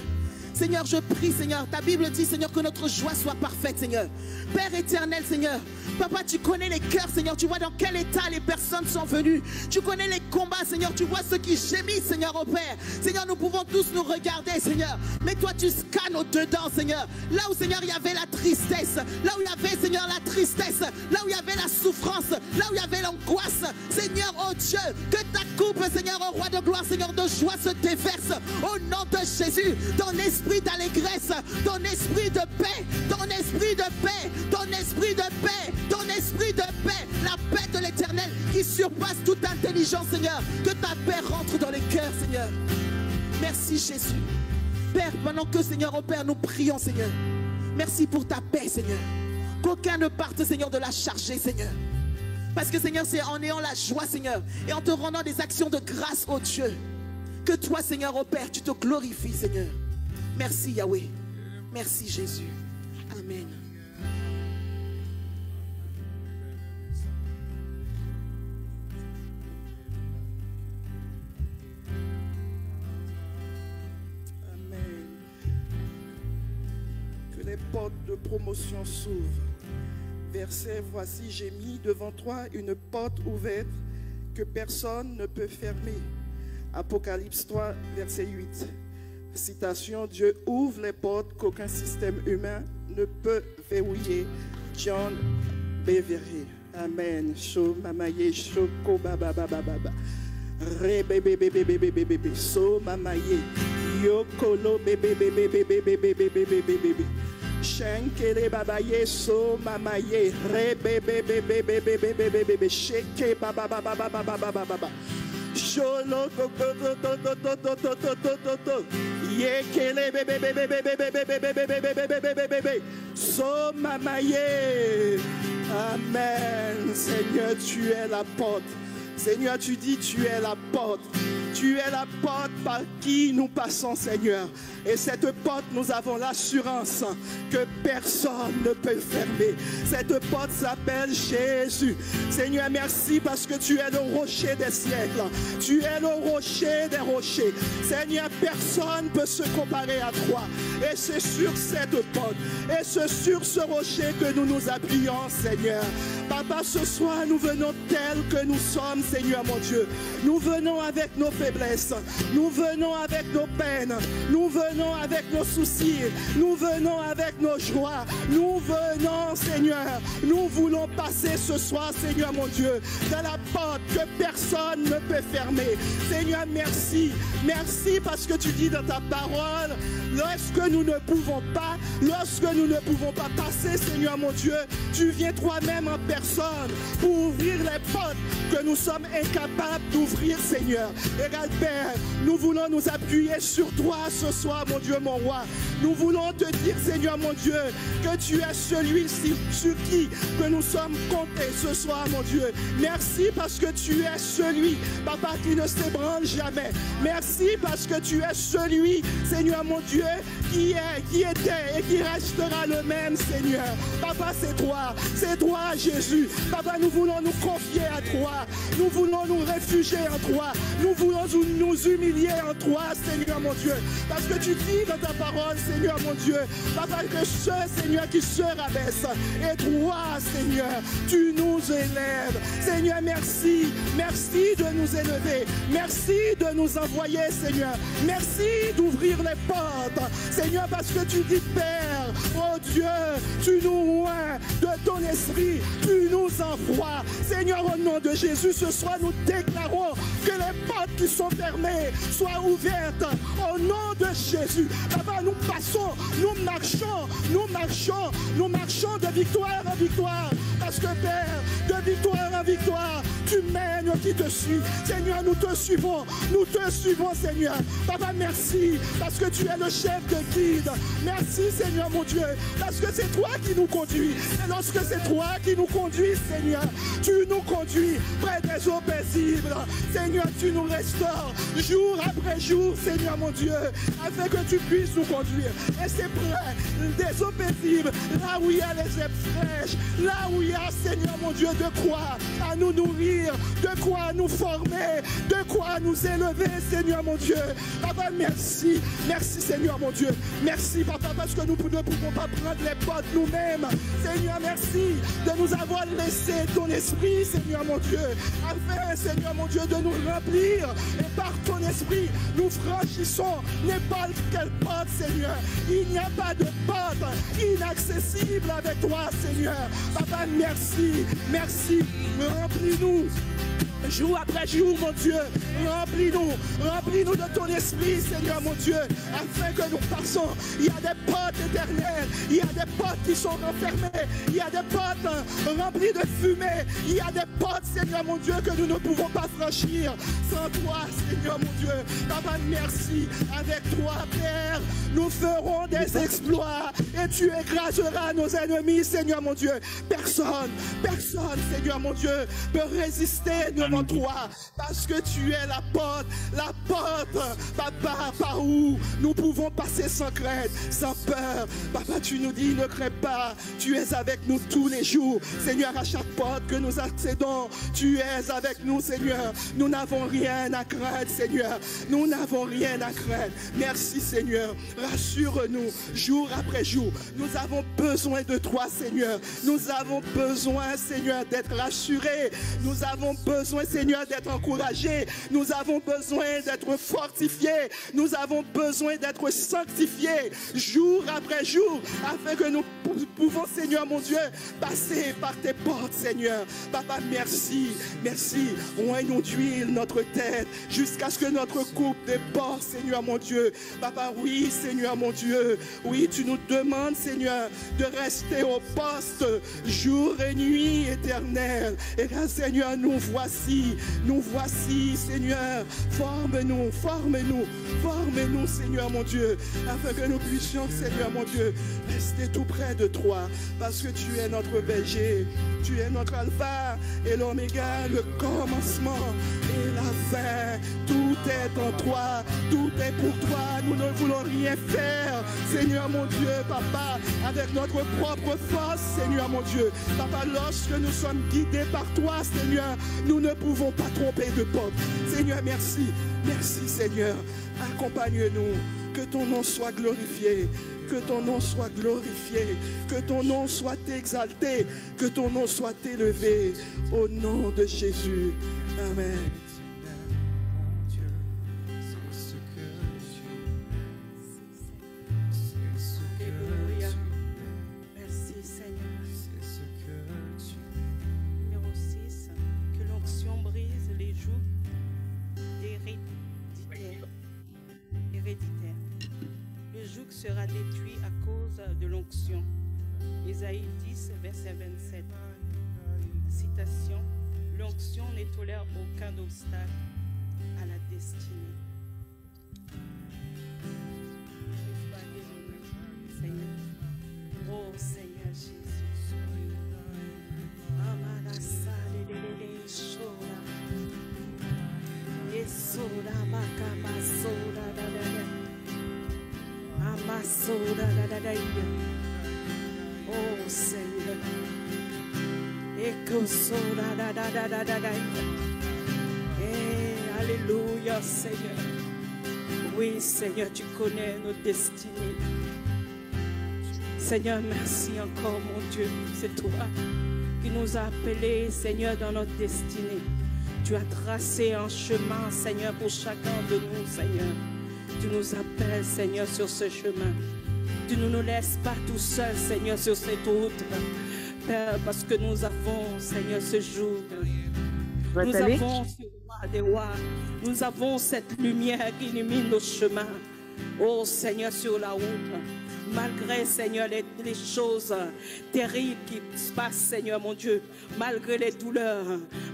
Seigneur, je prie, Seigneur. Ta Bible dit, Seigneur, que notre joie soit parfaite, Seigneur. Père éternel, Seigneur. Papa, tu connais les cœurs, Seigneur. Tu vois dans quel état les personnes sont venues. Tu connais les combats, Seigneur. Tu vois ceux qui gémissent, Seigneur, au Père. Seigneur, nous pouvons tous nous regarder, Seigneur. Mais toi, tu scannes au-dedans, Seigneur. Là où, Seigneur, il y avait la tristesse. Là où il y avait, Seigneur, la tristesse. Là où il y avait la souffrance. Là où il y avait l'angoisse. Seigneur, oh Dieu, que ta coupe, Seigneur, oh roi de gloire, Seigneur, de joie se déverse. Au nom de Jésus, ton esprit d'allégresse, ton esprit de paix, ton esprit de paix, ton esprit de paix, ton esprit de paix, la paix de l'Éternel qui surpasse toute intelligence, Seigneur. Que ta paix rentre dans les cœurs, Seigneur. Merci Jésus. Père, pendant que, Seigneur, au Père, nous prions, Seigneur. Merci pour ta paix, Seigneur. Qu'aucun ne parte, Seigneur, de la charger, Seigneur. Parce que, Seigneur, c'est en ayant la joie, Seigneur, et en te rendant des actions de grâce, oh Dieu, que toi, Seigneur, au Père, tu te glorifies, Seigneur. Merci Yahweh. Merci Jésus. Amen. Amen. Que les portes de promotion s'ouvrent. Verset, voici, j'ai mis devant toi une porte ouverte que personne ne peut fermer. Apocalypse 3, verset 8. Citation, Dieu ouvre les portes qu'aucun système humain ne peut verrouiller. John Bevere. Amen. Show mamaye, shoko baba baba baba. Re bebe bebe bebe bebe. So mamaye. Yokolo bebe bebe bebe bebe bebe bebe. Shenkele babaye so mamaye. Re bebe bebe bebe bebe bebe. Sheke baba baba baba baba baba. Sholo to to to to to to to to to to to. Yekele bebe bebe bebe bebe bebe bebe bebe bebe. So mamaye. Amen. Seigneur, tu es la porte. Seigneur, tu dis tu es la porte. Tu es la porte par qui nous passons, Seigneur. Et cette porte, nous avons l'assurance que personne ne peut fermer. Cette porte s'appelle Jésus. Seigneur, merci parce que tu es le rocher des siècles. Tu es le rocher des rochers. Seigneur, personne ne peut se comparer à toi. Et c'est sur cette porte, et c'est sur ce rocher que nous nous appuyons, Seigneur. Papa, ce soir, nous venons tels que nous sommes, Seigneur mon Dieu. Nous venons avec nos faiblesses. Nous venons avec nos peines. Nous venons avec nos soucis. Nous venons avec nos joies. Nous venons, Seigneur. Nous voulons passer ce soir, Seigneur mon Dieu, dans la porte que personne ne peut fermer. Seigneur, merci. Merci parce que tu dis dans ta parole, lorsque nous ne pouvons pas passer, Seigneur mon Dieu, tu viens toi-même en personne pour ouvrir les portes que nous sommes incapables d'ouvrir, Seigneur. Regarde, Père, nous voulons nous appuyer sur toi ce soir, mon Dieu, mon roi. Nous voulons te dire, Seigneur, mon Dieu, que tu es celui sur qui que nous sommes comptés ce soir, mon Dieu. Merci parce que tu es celui, Papa, qui ne s'ébranle jamais. Merci parce que tu es celui, Seigneur, mon Dieu, qui est, qui était et qui restera le même, Seigneur. Papa, c'est toi, Jésus. Papa, nous voulons nous confier à toi. Nous voulons nous réfugier en toi. Nous voulons nous humilier en toi, Seigneur mon Dieu. Parce que tu dis dans ta parole, Seigneur mon Dieu, Papa, que ce Seigneur qui se rabaisse, et toi, Seigneur, tu nous élèves. Seigneur, merci. Merci de nous élever. Merci de nous envoyer, Seigneur. Merci d'ouvrir les portes. Seigneur, parce que tu dis, Père, oh Dieu, tu nous oins de ton esprit, tu nous envoies. Seigneur, au nom de Jésus, ce soir, nous déclarons que les portes qui sont fermées soient ouvertes. Au nom de Jésus, Papa, nous passons, nous marchons de victoire en victoire. Parce que Père, de victoire en victoire, tu mènes qui te suit. Seigneur, nous te suivons, Seigneur. Papa, merci, parce que tu es le chef de guide. Merci, Seigneur mon Dieu, parce que c'est toi qui nous conduis. Et lorsque c'est toi qui nous conduis, Seigneur, tu nous conduis près des eaux paisibles. Seigneur, tu nous restaures jour après jour, Seigneur mon Dieu, afin que tu puisses nous conduire. Et c'est près des eaux paisibles, là où il y a les herbes fraîches, là où il y a, Seigneur mon Dieu, de quoi à nous nourrir, de quoi nous former, de quoi nous élever, Seigneur mon Dieu. Papa, merci. Merci, Seigneur mon Dieu. Merci, Papa, parce que nous ne pouvons pas prendre les portes nous-mêmes. Seigneur, merci de nous avoir laissé ton esprit, Seigneur mon Dieu, afin, Seigneur mon Dieu, de nous remplir. Et par ton esprit, nous franchissons n'importe quelle porte, Seigneur. Il n'y a pas de porte inaccessible avec toi, Seigneur. Papa, merci. Merci. Remplis-nous. Jour après jour, mon Dieu, remplis-nous de ton esprit, Seigneur, mon Dieu, afin que nous passons. Il y a des portes éternelles, il y a des portes qui sont refermées, il y a des portes remplies de fumée, il y a des portes, Seigneur, mon Dieu, que nous ne pouvons pas franchir sans toi, Seigneur, mon Dieu. Papa, merci. Avec toi, Père, nous ferons des exploits et tu écraseras nos ennemis, Seigneur, mon Dieu. Personne, Seigneur, mon Dieu, peut résister devant toi, parce que tu es la porte, Papa, par où nous pouvons passer sans crainte, sans peur. Papa, tu nous dis, ne crains pas, tu es avec nous tous les jours. Seigneur, à chaque porte que nous accédons, tu es avec nous, Seigneur. Nous n'avons rien à craindre, Seigneur. Nous n'avons rien à craindre. Merci, Seigneur. Rassure-nous, jour après jour. Nous avons besoin de toi, Seigneur. Nous avons besoin, Seigneur, d'être rassurés. Nous avons besoin, Seigneur, d'être encouragés. Nous avons besoin d'être fortifiés. Nous avons besoin d'être sanctifiés jour après jour, afin que nous pouvons, Seigneur mon Dieu, passer par tes portes, Seigneur. Papa, merci. Oigne-nous d'huile notre tête jusqu'à ce que notre coupe déborde, Seigneur mon Dieu. Papa, oui, Seigneur mon Dieu. Oui, tu nous demandes, Seigneur, de rester au poste jour et nuit éternel. Et là, Seigneur, nous voici, Seigneur. Forme-nous, Seigneur mon Dieu, afin que nous puissions, Seigneur mon Dieu, rester tout près de toi, parce que tu es notre berger, tu es notre alpha et l'oméga, le commencement et la fin. Tout est en toi, tout est pour toi. Nous ne voulons rien faire, Seigneur mon Dieu, Papa, avec notre propre force, Seigneur mon Dieu. Papa, lorsque nous sommes guidés par toi, Seigneur, nous ne pouvons pas tromper de porte. Seigneur, merci, Seigneur. Accompagne-nous, que ton nom soit glorifié, que ton nom soit glorifié, que ton nom soit exalté, que ton nom soit élevé, au nom de Jésus. Amen. Sera détruit à cause de l'onction. Ésaïe 10, verset 27. Citation: l'onction ne tolère aucun obstacle à la destinée. Seigneur. Oh Seigneur Jésus. Oh Seigneur. Alléluia, Seigneur. Oui, Seigneur, tu connais nos destinées. Seigneur, merci encore, mon Dieu. C'est toi qui nous as appelés, Seigneur, dans notre destinée. Tu as tracé un chemin, Seigneur, pour chacun de nous, Seigneur. Tu nous appelles, Seigneur, sur ce chemin. Tu ne nous laisses pas tout seuls, Seigneur, sur cette route. Père, parce que nous avons, Seigneur, ce jour. Nous avons ce roi des rois. Nous avons cette lumière qui illumine nos chemins. Oh, Seigneur, sur la route. Malgré, Seigneur, les choses terribles qui se passent, Seigneur, mon Dieu. Malgré les douleurs.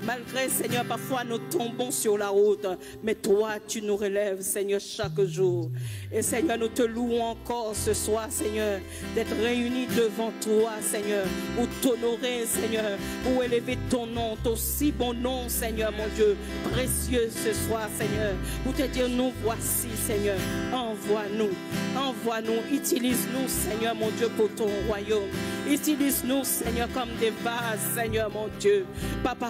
Malgré, Seigneur, parfois nous tombons sur la route. Mais toi, tu nous relèves, Seigneur, chaque jour. Et, Seigneur, nous te louons encore ce soir, Seigneur, d'être réunis devant toi, Seigneur, pour t'honorer, Seigneur, pour élever ton nom, ton si bon nom, Seigneur, mon Dieu, précieux ce soir, Seigneur, pour te dire, nous voici, Seigneur, envoie-nous, utilise-nous, Seigneur, mon Dieu, pour ton royaume. Utilise-nous, Seigneur, comme des vases, Seigneur, mon Dieu. Papa,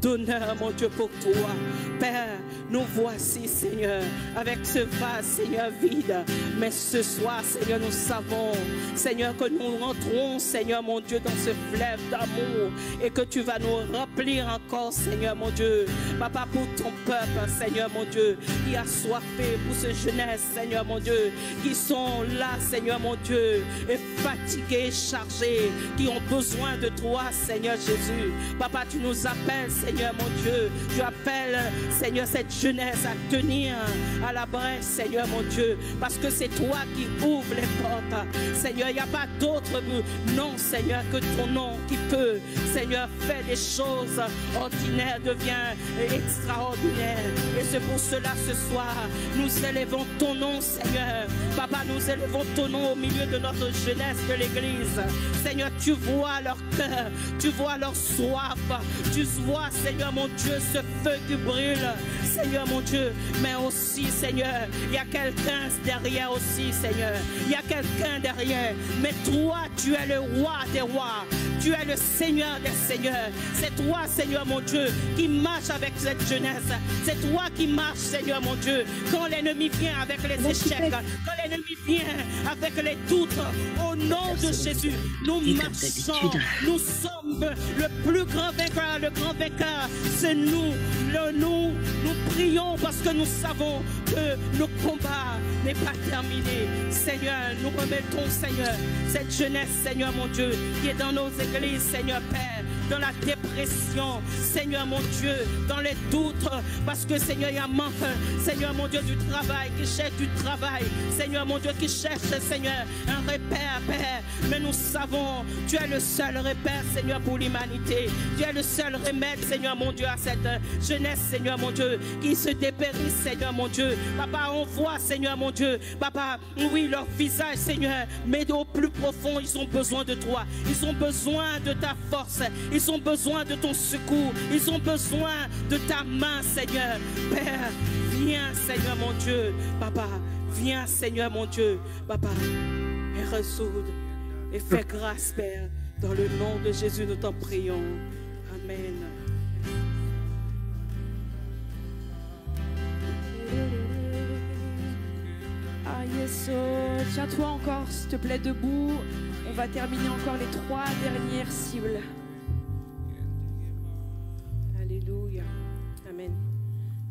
d'honneur, mon Dieu, pour toi. Père, nous voici, Seigneur, avec ce vase, Seigneur, vide. Mais ce soir, Seigneur, nous savons, Seigneur, que nous rentrons, Seigneur, mon Dieu, dans ce fleuve d'amour et que tu vas nous remplir encore, Seigneur, mon Dieu. Papa, pour ton peuple, Seigneur, mon Dieu, qui a soifé, pour ce jeunesse, Seigneur, mon Dieu, qui sont là, Seigneur, mon Dieu, et fatigués, chargés, qui ont besoin de toi, Seigneur Jésus. Papa, tu nous appelles, Seigneur, mon Dieu. Tu appelles, Seigneur, cette jeunesse à tenir à la brèche, Seigneur, mon Dieu, parce que c'est toi qui ouvres les portes. Seigneur, il n'y a pas d'autre nom, Seigneur, que ton nom qui peut, Seigneur, faire des choses ordinaires, devient extraordinaire. Et c'est pour cela, ce soir, nous élevons ton nom, Seigneur. Papa, nous élevons ton nom au milieu de notre jeunesse de l'Église. Seigneur, tu vois leur cœur, tu vois leur soif, tu vois, Seigneur, mon Dieu, ce feu qui brûle, Seigneur, mon Dieu. Mais aussi, Seigneur, il y a quelqu'un derrière aussi, Seigneur. Il y a quelqu'un derrière. Mais toi, tu es le roi des rois. Tu es le Seigneur des seigneurs. C'est toi, Seigneur, mon Dieu, qui marche avec cette jeunesse. C'est toi qui marche, Seigneur, mon Dieu, quand l'ennemi vient avec les échecs, quand l'ennemi vient avec les doutes. Au nom de Jésus, nous marchons. Nous sommes le plus grand vainqueur. Le grand vainqueur, c'est nous. Nous prions parce que nous savons que le combat n'est pas terminé. Seigneur, nous remettons, Seigneur, cette jeunesse, Seigneur, mon Dieu, qui est dans nos églises, Seigneur Père, dans la dépression, Seigneur, mon Dieu, dans les doutes, parce que, Seigneur, il y a manque, Seigneur, mon Dieu, du travail, qui cherche du travail, Seigneur, mon Dieu, qui cherche, Seigneur, un repère, Père. Mais nous savons, tu es le seul repère, Seigneur, pour l'humanité. Tu es le seul remède, Seigneur, mon Dieu, à cette jeunesse, Seigneur, mon Dieu, qui se dépérisse, Seigneur, mon Dieu. Papa, on voit, Seigneur, mon Dieu, Papa, oui, leur visage, Seigneur, mais au plus profond, ils ont besoin de toi. Ils ont besoin de ta force. Ils ont besoin de ton secours. Ils ont besoin de ta main, Seigneur. Père, viens, Seigneur, mon Dieu. Papa, viens, Seigneur, mon Dieu. Papa, et ressoude et fais grâce, Père. Dans le nom de Jésus, nous t'en prions. Amen. Ah yes, tiens-toi encore, s'il te plaît, debout. On va terminer encore les 3 dernières cibles. Alléluia. Amen.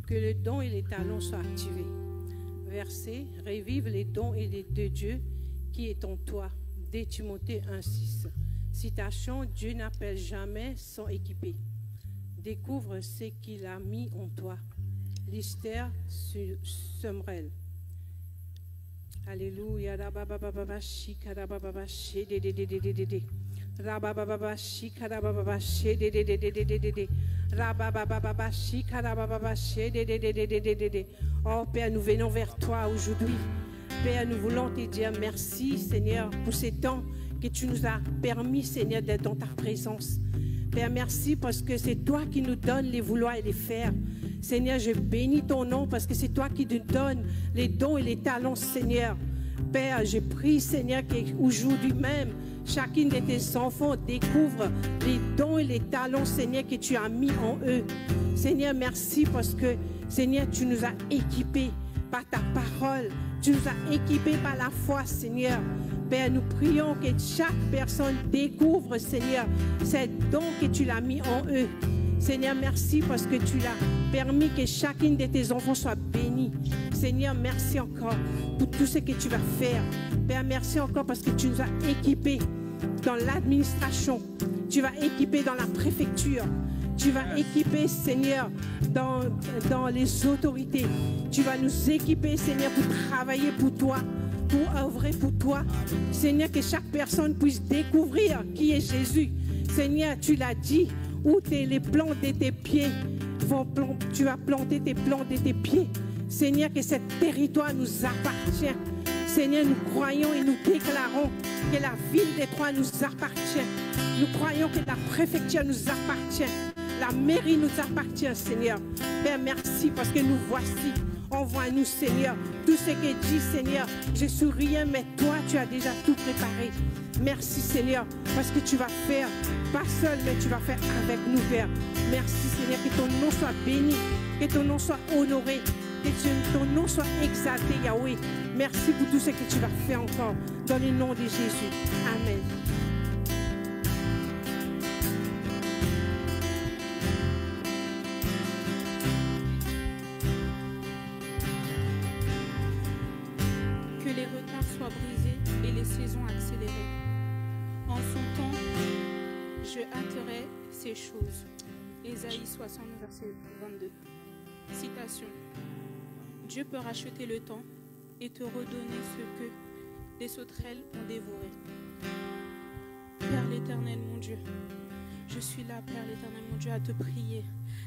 Que les dons et les talents soient activés. Verset, revive les dons et les de Dieu qui est en toi. Dès Timothée 1,6. Citation, Dieu n'appelle jamais sans équiper. Découvre ce qu'il a mis en toi. Lister Sumrel. Alléluia. Oh Père, nous venons vers toi aujourd'hui. Père, nous voulons te dire merci, Seigneur, pour ces temps que tu nous as permis, Seigneur, d'être dans ta présence. Père, merci parce que c'est toi qui nous donnes les vouloir et les faire. Seigneur, je bénis ton nom parce que c'est toi qui nous donnes les dons et les talents, Seigneur. Père, je prie, Seigneur, qu'aujourd'hui même, chacune de tes enfants découvre les dons et les talents, Seigneur, que tu as mis en eux. Seigneur, merci parce que, Seigneur, tu nous as équipés par ta parole. Tu nous as équipés par la foi, Seigneur. Père, nous prions que chaque personne découvre, Seigneur, ces dons que tu l'as mis en eux. Seigneur, merci parce que tu l'as permis que chacune de tes enfants soit bénie. Seigneur, merci encore pour tout ce que tu vas faire. Père, merci encore parce que tu nous as équipés dans l'administration. Tu vas équiper dans la préfecture. Tu vas équiper, Seigneur, dans les autorités. Tu vas nous équiper, Seigneur, pour travailler pour toi, pour œuvrer pour toi. Seigneur, que chaque personne puisse découvrir qui est Jésus. Seigneur, tu l'as dit, où les plantes de tes pieds tu vas planter tes plantes de tes pieds. Seigneur, que ce territoire nous appartient. Seigneur, nous croyons et nous déclarons que la ville de Troyes nous appartient. Nous croyons que la préfecture nous appartient. La mairie nous appartient, Seigneur. Père, merci parce que nous voici. Envoie-nous, Seigneur. Tout ce que dit, Seigneur, je suis rien, mais toi, tu as déjà tout préparé. Merci, Seigneur, parce que tu vas faire, pas seul, mais tu vas faire avec nous, Père. Merci, Seigneur, que ton nom soit béni, que ton nom soit honoré, que ton nom soit exalté, Yahweh. Merci pour tout ce que tu vas faire encore, dans le nom de Jésus. Amen. Que les retards soient brisés et les saisons accélérées. En son temps, je hâterai ces choses. Ésaïe 60, verset 22. Citation. Dieu peut racheter le temps et te redonner ce que des sauterelles ont dévoré. Père l'Éternel, mon Dieu, je suis là, Père l'Éternel, mon Dieu, à te prier,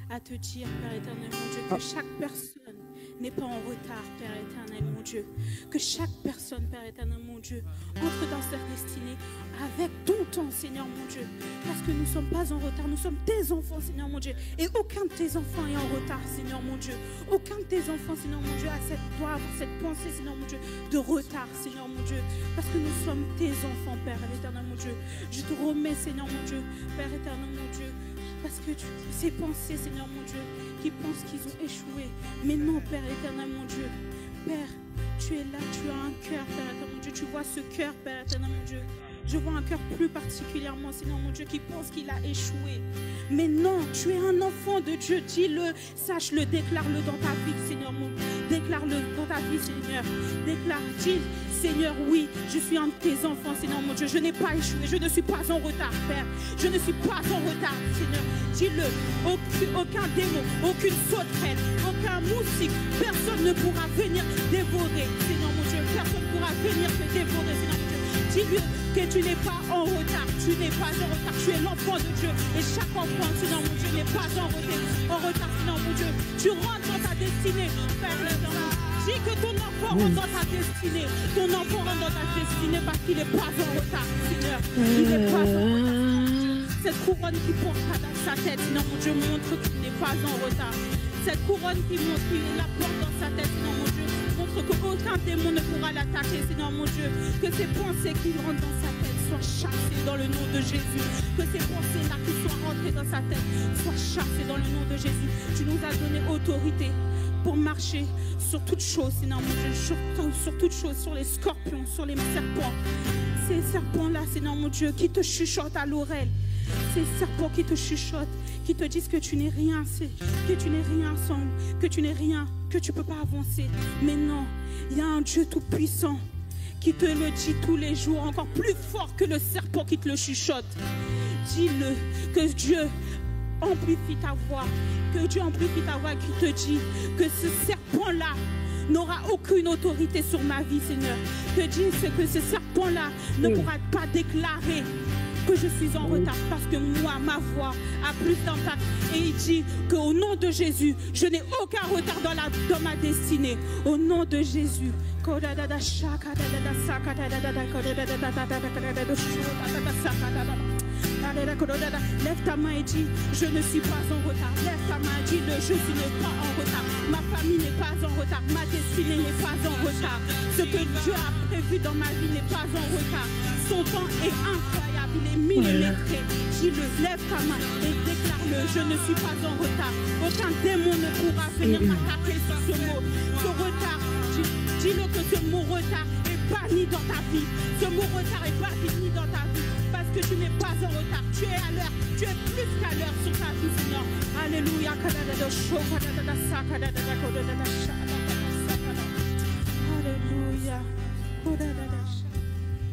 à te dire, Père l'Éternel, mon Dieu, que chaque personne n'est pas en retard, Père éternel, mon Dieu. Que chaque personne, Père éternel, mon Dieu, entre dans sa destinée avec ton temps, Seigneur, mon Dieu. Parce que nous ne sommes pas en retard, nous sommes tes enfants, Seigneur, mon Dieu. Et aucun de tes enfants est en retard, Seigneur, mon Dieu. Aucun de tes enfants, Seigneur, mon Dieu, doit avoir cette pensée, Seigneur, mon Dieu, de retard, Seigneur, mon Dieu. Parce que nous sommes tes enfants, Père éternel, mon Dieu. Je te remets, Seigneur, mon Dieu, Père éternel, mon Dieu. Parce que ces pensées, Seigneur, mon Dieu, qui pensent qu'ils ont échoué. Mais non, Père éternel, mon Dieu. Père, tu es là, tu as un cœur, Père éternel, mon Dieu. Tu vois ce cœur, Père éternel, mon Dieu. Je vois un cœur plus particulièrement, Seigneur, mon Dieu, qui pense qu'il a échoué. Mais non, tu es un enfant de Dieu. Dis-le, sache-le, déclare-le dans ta vie, Seigneur, mon Dieu. Déclare-le dans ta vie, Seigneur. Déclare, dis, Seigneur, oui, je suis un de tes enfants, Seigneur, mon Dieu. Je n'ai pas échoué, je ne suis pas en retard, Père. Je ne suis pas en retard, Seigneur. Dis-le, aucun démon, aucune sauterelle, aucun moustique, personne ne pourra venir dévorer, Seigneur, mon Dieu. Personne ne pourra venir te dévorer, Seigneur, mon Dieu. Dis-lui que tu n'es pas en retard, tu n'es pas en retard, tu es l'enfant de Dieu. Et chaque enfant, Seigneur, mon Dieu, n'est pas en retard, Seigneur, mon Dieu. Tu rentres dans ta destinée, Père l'éternel. Dis que ton enfant rentre dans ta destinée. Ton enfant rentre dans ta destinée parce qu'il n'est pas en retard, Seigneur. Il n'est pas en retard. Cette couronne qui porte dans sa tête, Seigneur, mon Dieu, montre qu'il n'est pas en retard. Cette couronne qui montre qu'il la porte dans sa tête, Seigneur, mon Dieu, montre qu'aucun démon ne pourra l'attaquer, Seigneur, mon Dieu. Que ces pensées qui rentrent dans sa tête soient chassées dans le nom de Jésus. Que ces pensées-là qui sont rentrées dans sa tête soient chassées dans le nom de Jésus. Tu nous as donné autorité pour marcher sur toutes choses, Seigneur, mon Dieu, sur toutes choses, sur les scorpions, sur les serpents. Ces serpents-là, Seigneur, mon Dieu, qui te chuchotent à l'oreille. Ces serpents qui te chuchotent, qui te disent que tu n'es rien, que tu n'es rien ensemble, que tu n'es rien, que tu ne peux pas avancer. Mais non, il y a un Dieu tout-puissant qui te le dit tous les jours, encore plus fort que le serpent qui te le chuchote. Dis-le, que Dieu amplifie ta voix, que Dieu amplifie ta voix, qui te dit que ce serpent-là n'aura aucune autorité sur ma vie, Seigneur. Que dis que ce serpent-là ne pourra pas déclarer que je suis en retard parce que moi, ma voix a plus d'impact. Et il dit qu'au nom de Jésus, je n'ai aucun retard dans ma destinée. Au nom de Jésus. Lève ta main et dis, je ne suis pas en retard. Lève ta main et dis, le je n'est pas en retard. Ma famille n'est pas en retard. Ma destinée n'est pas en retard. Ce que Dieu a prévu dans ma vie n'est pas en retard. Son temps est incroyable, il est millimétré. Dis-le, lève ta main et déclare-le, je ne suis pas en retard. Aucun démon ne pourra venir m'attaquer sur ce mot. Ce retard, dis-le que ce mot retard est banni dans ta vie. Ce mot retard est banni dans ta vie. Parce que tu n'es pas en retard, tu es à l'heure, tu es plus qu'à l'heure sur ta vie, Seigneur. Alléluia. Alléluia.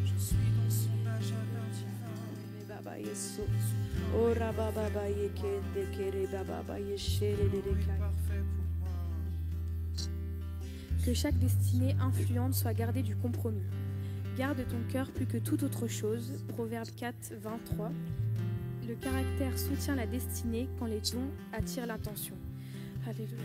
Je suis dans son âge à l'heure divine. Baba Yesu. Ora baba ba yekende kere baba ba yeshere de Parfait pour moi. Que chaque destinée influente soit gardée du compromis. Garde ton cœur plus que toute autre chose. Proverbe 4, 23. Le caractère soutient la destinée quand les dons attirent l'attention. Alléluia.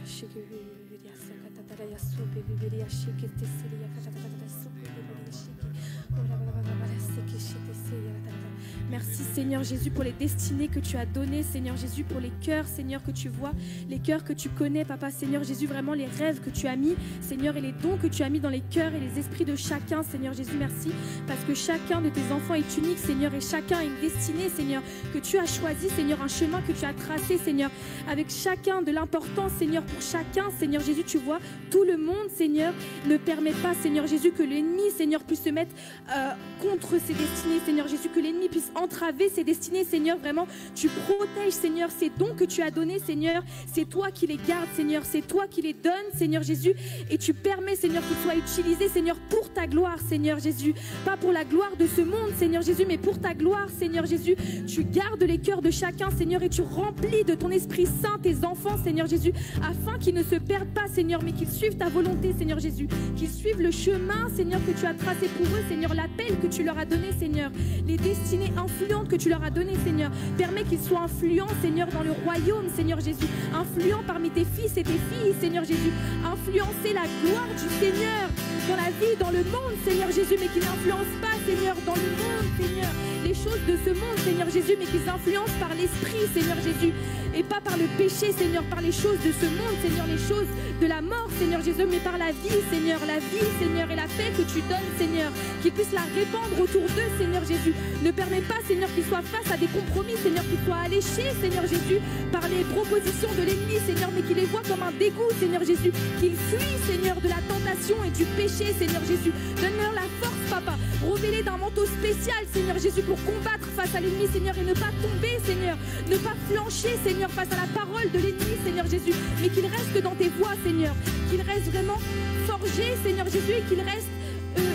Merci Seigneur Jésus pour les destinées que tu as données, Seigneur Jésus, pour les cœurs, Seigneur, que tu vois, les cœurs que tu connais, Papa, Seigneur Jésus, vraiment les rêves que tu as mis, Seigneur, et les dons que tu as mis dans les cœurs et les esprits de chacun, Seigneur Jésus, merci, parce que chacun de tes enfants est unique, Seigneur, et chacun a une destinée, Seigneur, que tu as choisi, Seigneur, un chemin que tu as tracé, Seigneur, avec chacun de l'importance, Seigneur, pour chacun, Seigneur Jésus, tu vois, tout le monde, Seigneur, ne permet pas, Seigneur Jésus, que l'ennemi, Seigneur, puisse se mettre contre ses destinées, Seigneur Jésus, que l'ennemi puisse entraver ses destinées, Seigneur, vraiment, tu protèges, Seigneur, ces dons que tu as donnés, Seigneur, c'est toi qui les gardes, Seigneur, c'est toi qui les donnes, Seigneur Jésus, et tu permets, Seigneur, qu'ils soient utilisés, Seigneur, pour ta gloire, Seigneur Jésus, pas pour la gloire de ce monde, Seigneur Jésus, mais pour ta gloire, Seigneur Jésus, tu gardes les cœurs de chacun, Seigneur, et tu remplis de ton Esprit Saint tes enfants, Seigneur Jésus, afin qu'ils ne se perdent pas, Seigneur, mais qu'ils suivent ta volonté, Seigneur Jésus, qu'ils suivent le chemin, Seigneur, que tu as tracé pour eux, Seigneur, l'appel que tu leur as donné, Seigneur, les destinées influentes que tu leur as données, Seigneur, permets qu'ils soient influents, Seigneur, dans le royaume, Seigneur Jésus, influents parmi tes fils et tes filles, Seigneur Jésus, influencer la gloire du Seigneur dans la vie, dans le monde, Seigneur Jésus, mais qu'ils n'influencent pas, Seigneur, dans le monde, Seigneur, les choses de ce monde, Seigneur Jésus, mais qu'ils influencent par l'Esprit, Seigneur Jésus, et pas par le péché, Seigneur, par les choses de ce monde, Seigneur, les choses de la mort, Seigneur Jésus, mais par la vie, Seigneur, et la paix que tu donnes, Seigneur, qu'ils puissent la répandre autour d'eux, Seigneur Jésus. Ne permets pas, Seigneur, qu'ils soient face à des compromis, Seigneur, qu'ils soient alléchés, Seigneur Jésus, par les propositions de l'ennemi, Seigneur, mais qu'ils les voient comme un dégoût, Seigneur Jésus, qu'ils fuient, Seigneur, de la tentation et du péché, Seigneur Jésus. Donne-leur la force, Papa, revêt-les d'un manteau spécial, Seigneur Jésus, pour combattre face à l'ennemi, Seigneur, et ne pas tomber, Seigneur, ne pas flancher, Seigneur, face à la parole de l'ennemi, Seigneur Jésus, mais qu'ils restent dans tes voies, Seigneur, qu'ils restent vraiment forgés, Seigneur Jésus, et qu'ils restent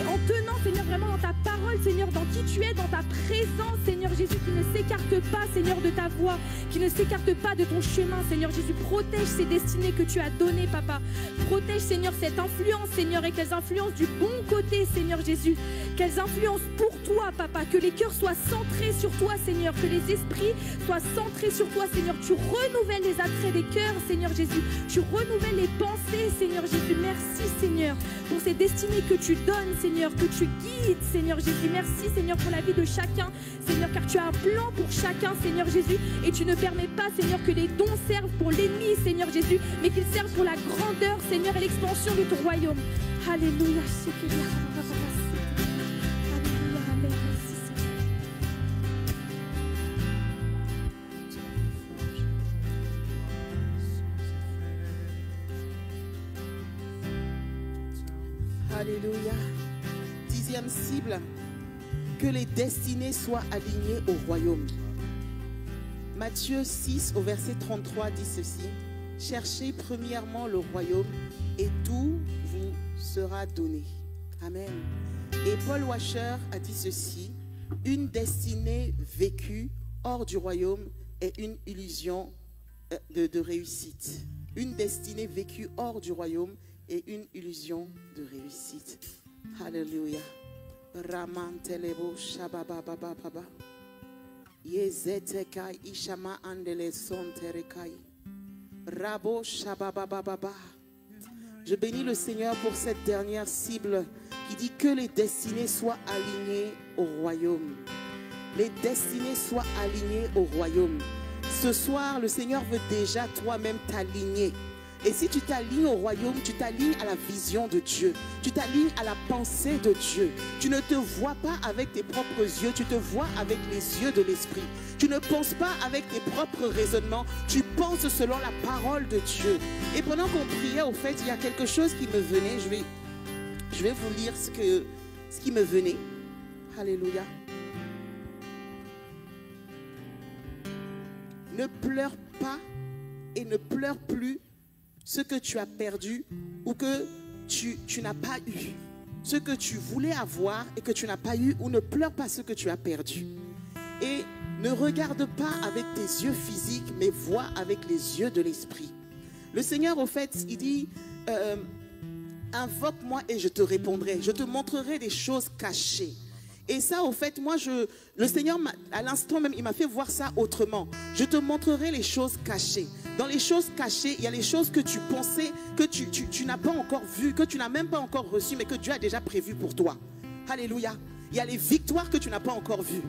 en tenant, Seigneur, vraiment dans ta parole, Seigneur, dans qui tu es, dans ta présence, Seigneur Jésus, qui ne s'écarte pas, Seigneur, de ta voix, qui ne s'écarte pas de ton chemin, Seigneur Jésus. Protège ces destinées que tu as données, Papa. Protège, Seigneur, cette influence, Seigneur, et qu'elles influencent du bon côté, Seigneur Jésus. Qu'elles influencent pour toi, Papa. Que les cœurs soient centrés sur toi, Seigneur. Que les esprits soient centrés sur toi, Seigneur. Tu renouvelles les attraits des cœurs, Seigneur Jésus. Tu renouvelles les pensées, Seigneur Jésus. Merci, Seigneur, pour ces destinées que tu donnes, Seigneur, que tu guides, Seigneur Jésus. Merci, Seigneur, pour la vie de chacun, Seigneur, car tu as un plan pour chacun, Seigneur Jésus, et tu ne permets pas, Seigneur, que les dons servent pour l'ennemi, Seigneur Jésus, mais qu'ils servent pour la grandeur, Seigneur, et l'expansion de ton royaume. Alléluia. Alléluia. 10e cible, que les destinées soient alignées au royaume. Matthieu 6 au verset 33 dit ceci: cherchez premièrement le royaume et tout vous sera donné. Amen. Et Paul Washer a dit ceci: une destinée vécue hors du royaume est une illusion de réussite. Une destinée vécue hors du royaume est une illusion de réussite. Alléluia. Ramantelebo shabababababa. Yezetekai ishama andele sonterekai. Rabo shababababa. Je bénis le Seigneur pour cette dernière cible qui dit que les destinées soient alignées au royaume. les destinées soient alignées au royaume. Ce soir, le Seigneur veut déjà toi-même t'aligner. Et si tu t'alignes au royaume, tu t'alignes à la vision de Dieu. Tu t'alignes à la pensée de Dieu. Tu ne te vois pas avec tes propres yeux, tu te vois avec les yeux de l'Esprit. Tu ne penses pas avec tes propres raisonnements, tu penses selon la parole de Dieu. Et pendant qu'on priait, au fait, il y a quelque chose qui me venait. Je vais vous lire ce qui me venait. Alléluia. Ne pleure pas et ne pleure plus ce que tu as perdu ou que tu n'as pas eu. Ce que tu voulais avoir et que tu n'as pas eu, ou ne pleure pas ce que tu as perdu. Et ne regarde pas avec tes yeux physiques, mais vois avec les yeux de l'esprit. Le Seigneur, au fait, il dit, invoque-moi et je te répondrai. Je te montrerai des choses cachées. Et ça, au fait, moi, le Seigneur, à l'instant même, il m'a fait voir ça autrement. Je te montrerai les choses cachées. Dans les choses cachées, il y a les choses que tu pensais, que tu n'as pas encore vues, que tu n'as même pas encore reçues, mais que Dieu a déjà prévues pour toi. Alléluia. Il y a les victoires que tu n'as pas encore vues.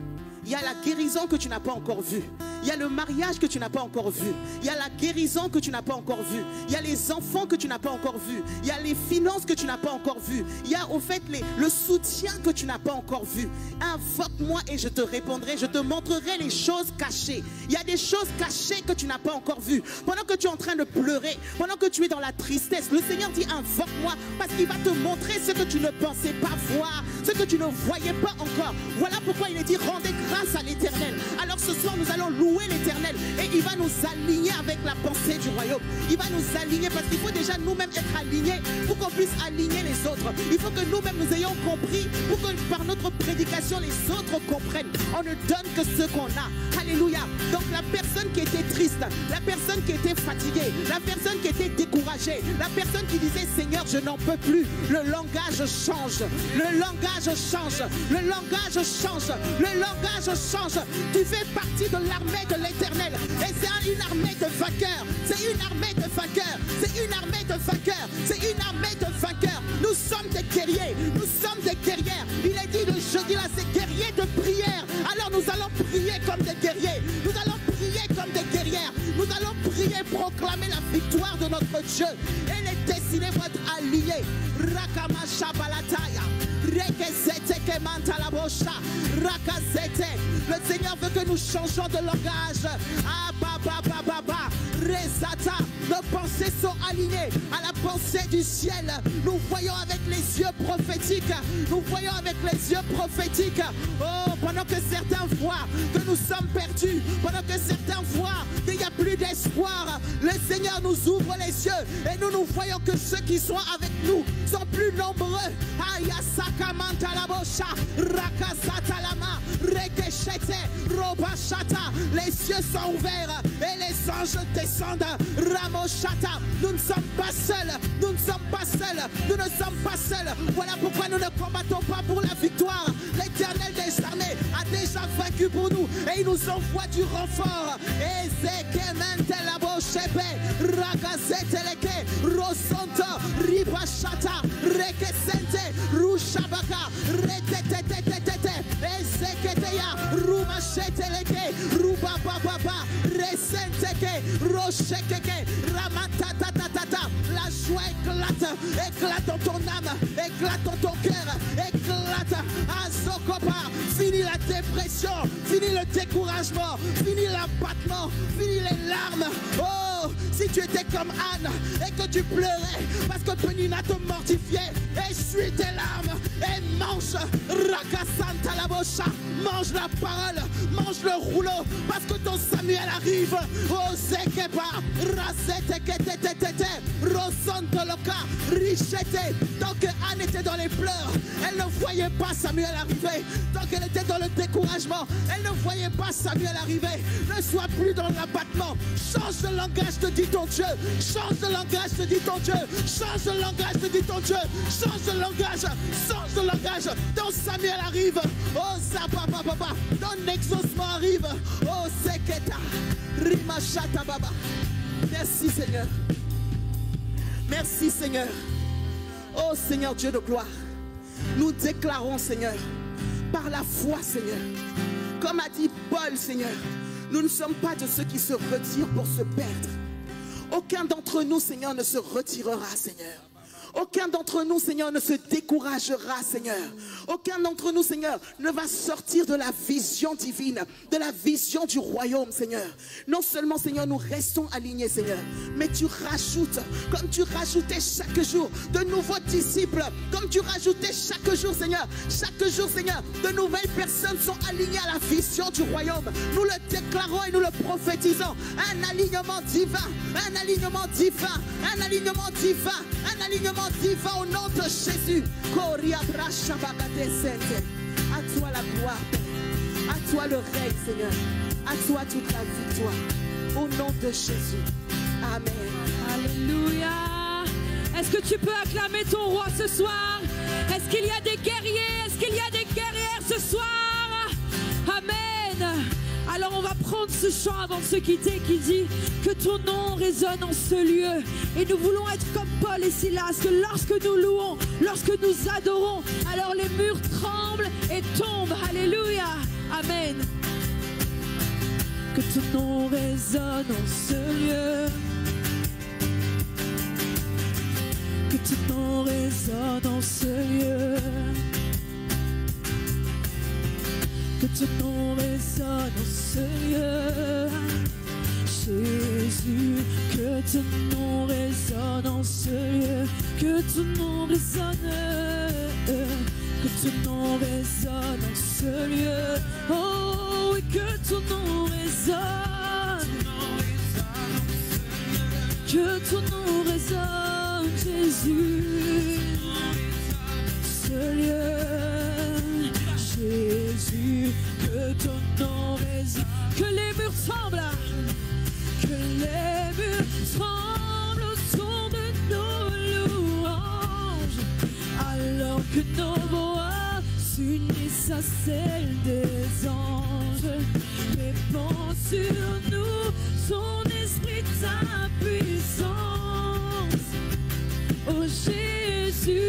Il y a la guérison que tu n'as pas encore vue. Il y a le mariage que tu n'as pas encore vu. Il y a la guérison que tu n'as pas encore vue. Il y a les enfants que tu n'as pas encore vus. Il y a les finances que tu n'as pas encore vues. Il y a au fait le soutien que tu n'as pas encore vu. Invoque-moi et je te répondrai. Je te montrerai les choses cachées. Il y a des choses cachées que tu n'as pas encore vues. Pendant que tu es en train de pleurer, pendant que tu es dans la tristesse, le Seigneur dit invoque-moi parce qu'il va te montrer ce que tu ne pensais pas voir, ce que tu ne voyais pas encore. Voilà pourquoi il est dit rendez grâce à l'Éternel. Alors ce soir nous allons louer l'Éternel et il va nous aligner avec la pensée du royaume. Il va nous aligner parce qu'il faut déjà nous-mêmes être alignés pour qu'on puisse aligner les autres. Il faut que nous-mêmes nous ayons compris pour que par notre prédication les autres comprennent. On ne donne que ce qu'on a. Alléluia. Donc la personne qui était triste, la personne qui était fatiguée, la personne qui était découragée, la personne qui disait Seigneur je n'en peux plus, le langage change, le langage change, le langage change, le langage change. Tu fais partie de l'armée de l'Éternel et c'est une armée de vainqueurs, c'est une armée de vainqueurs, c'est une armée de vainqueurs, c'est une armée de vainqueurs. Nous sommes des guerriers, nous sommes des guerrières. Il est dit le jeudi là, c'est guerriers de prière. Alors nous allons prier comme des guerriers, nous allons prier comme des guerrières, nous allons prier, proclamer la victoire de notre Dieu et les destinées vont être alignées. Rakama Shabalataya. Le Seigneur veut que nous changeons de langage. Nos pensées sont alignées à la pensée du ciel. Nous voyons avec les yeux prophétiques. Nous voyons avec les yeux prophétiques. Oh, pendant que certains voient que nous sommes perdus, pendant que certains voient qu'il n'y a plus d'espoir, le Seigneur nous ouvre les yeux et nous voyons que ceux qui sont avec nous sont plus nombreux. Les cieux sont ouverts et les anges descendent. Ramoshata, nous ne sommes pas seuls, nous ne sommes pas seuls, nous ne sommes pas seuls. Voilà pourquoi nous ne combattons pas pour la victoire. L'Éternel des armées a déjà vaincu pour nous et il nous envoie du renfort. Rosonto, Ribashata, Rekesente, Rushabaka, Retetetetetete, Ezeketeya, Rumasheteleke, Rubababa, Resenteke, Roshekeke, Ramatatatata. La joie éclate, éclate dans ton âme, éclate dans ton cœur, éclate. Azokopa, fini la dépression, fini le découragement, fini l'abattement, fini les larmes. Oh, si tu étais comme Anne et que tu pleurais parce que Penina te mortifiait, essuie tes larmes et mange Rakasanta la bocha, mange la parole, mange le rouleau parce que ton Samuel arrive. Oh Zekepa, Rasetekete, Rosontoloka, Richete. Tant que Anne était dans les pleurs, elle ne voyait pas Samuel arriver. Tant qu'elle était dans le découragement, elle ne voyait pas Samuel arriver. Ne sois plus dans l'abattement. Change de langage, te dit ton Dieu. Change de langage, te dit ton Dieu. Change de langage, te dit ton Dieu. Change de langage, change de langage. Ton Samuel arrive. Oh Zapapa Baba, ton exaucement arrive. Oh Seketa, Rimashata Baba. Merci Seigneur. Merci Seigneur. Oh Seigneur Dieu de gloire. Nous déclarons Seigneur, par la foi Seigneur, Comme a dit Paul, Seigneur, nous ne sommes pas de ceux qui se retirent pour se perdre. Aucun d'entre nous, Seigneur, ne se retirera, Seigneur. Aucun d'entre nous, Seigneur, ne se découragera, Seigneur. Aucun d'entre nous, Seigneur, ne va sortir de la vision divine, de la vision du royaume, Seigneur. Non seulement, Seigneur, nous restons alignés, Seigneur, mais tu rajoutes, comme tu rajoutais chaque jour de nouveaux disciples, comme tu rajoutais chaque jour, Seigneur, de nouvelles personnes sont alignées à la vision du royaume. Nous le déclarons et nous le prophétisons. Un alignement divin, un alignement divin, un alignement divin, un alignement divin au nom de Jésus. À toi la gloire, à toi le règne, Seigneur, à toi toute la victoire, au nom de Jésus. Amen. Alléluia. Est-ce que tu peux acclamer ton roi ce soir? Est-ce qu'il y a des guerriers? Est-ce qu'il y a des guerrières ce soir? Amen. Alors on va prendre ce chant avant de se quitter qui dit que ton nom résonne en ce lieu. Et nous voulons être comme Paul et Silas, que lorsque nous louons, lorsque nous adorons, alors les murs tremblent et tombent. Alléluia. Amen. Que ton nom résonne en ce lieu. Que ton nom résonne en ce lieu. Que ton nom résonne en ce lieu. Jésus, que ton nom résonne en ce lieu. Que ton nom résonne. Que ton nom résonne en ce lieu. Oh, oui, que ton nom résonne. Que ton nom résonne, Jésus. Ce lieu. Jésus, que ton nom résonne, que les murs tremblent, que les murs tremblent au son de nos louanges, alors que nos voix s'unissent à celles des anges. Répand sur nous son esprit, ta puissance, oh Jésus,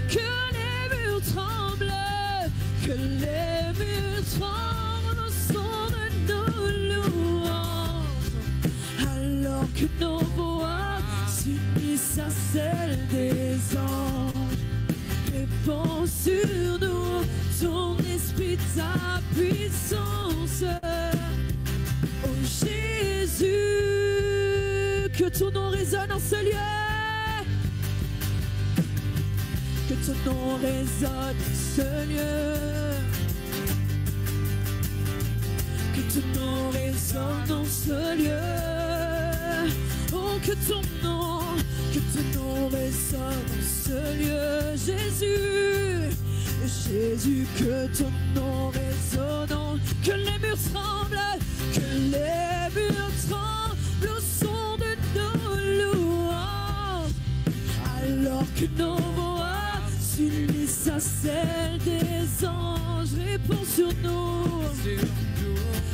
que les murs tremblent. Que les murs tremblent au son de nos louanges, alors que nos voix s'unissent à celles des anges. Répand sur nous ton esprit, ta puissance, oh Jésus, que ton nom résonne en ce lieu. Que ton nom résonne en ce lieu. Que ton nom résonne en ce lieu. Oh, que ton nom résonne en ce lieu. Jésus, Jésus, que ton nom résonne. Que les murs tremblent, que les murs tremblent au son de nos louanges, alors que nos voix s'unissent à celle des anges. Réponds sur nous,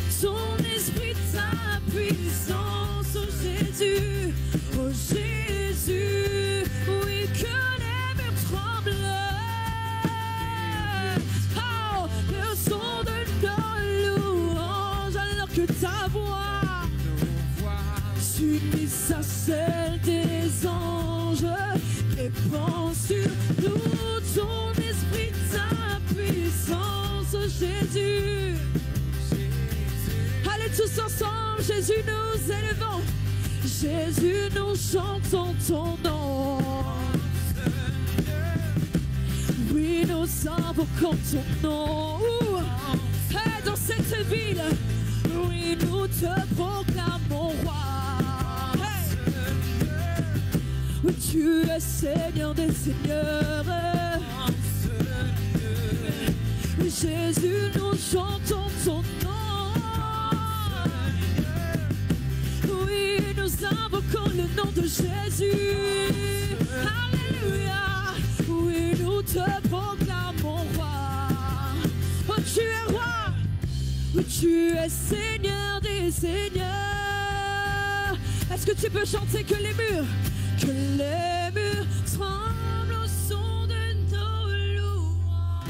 son esprit, ta puissance, oh Jésus, oh Jésus, oui, que les murs tremblent, oh, le son de nos louanges, alors que ta voix s'unissent à celle des anges. Répand sur nous ton esprit, ta puissance, oh Jésus. Allez tous ensemble, Jésus, nous élevons. Jésus, nous chantons ton nom. Oui, nous invoquons ton nom. Et dans cette ville, oui, nous te proclamons roi. Oui, tu es Seigneur des seigneurs. Oui, Jésus, nous chantons ton nom. Oui, nous invoquons le nom de Jésus. Alléluia. Oui, nous te proclamons roi. Oh, tu es roi. Oui, tu es Seigneur des seigneurs. Est-ce que tu peux chanter que les murs tremblent au son de nos louanges,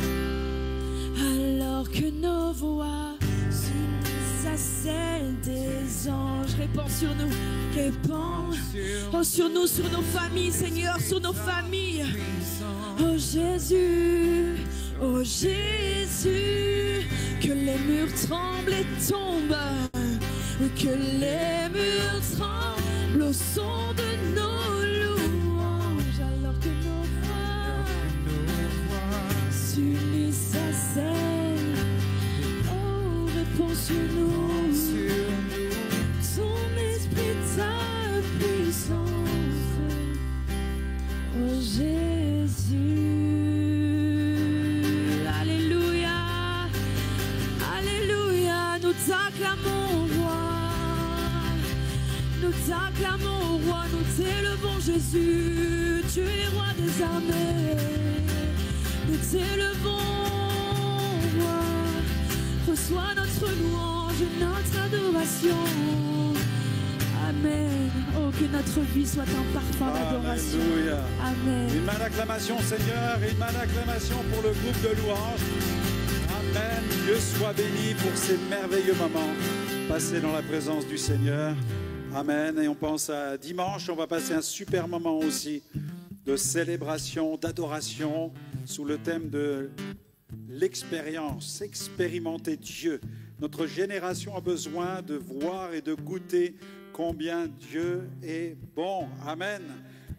alors Alors que nos voix s'unissent à celles des anges, répands sur nous, répands sur nous, sur nos familles, Seigneur, sur nos familles. Oh Jésus, que les murs tremblent et tombent, que les murs tremblent au son de nos louanges, alors que nos voix s'unissent à celles. Oh, réponds sur nous, ton esprit, ta puissance. Oh Jésus, alléluia, alléluia, nous t'acclamons roi, nous t'acclamons roi, nous t'élevons Jésus, tu es roi des armées, nous t'élevons roi, reçois notre louange, notre adoration. Amen. Oh, que notre vie soit un parfum d'adoration. Alléluia. Amen. Une main d'acclamation, Seigneur, et une main d'acclamation pour le groupe de louanges. Amen. Dieu soit béni pour ces merveilleux moments passés dans la présence du Seigneur. Amen. Et on pense à dimanche, on va passer un super moment aussi de célébration, d'adoration, sous le thème de l'expérience, expérimenter Dieu. Notre génération a besoin de voir et de goûter combien Dieu est bon. Amen.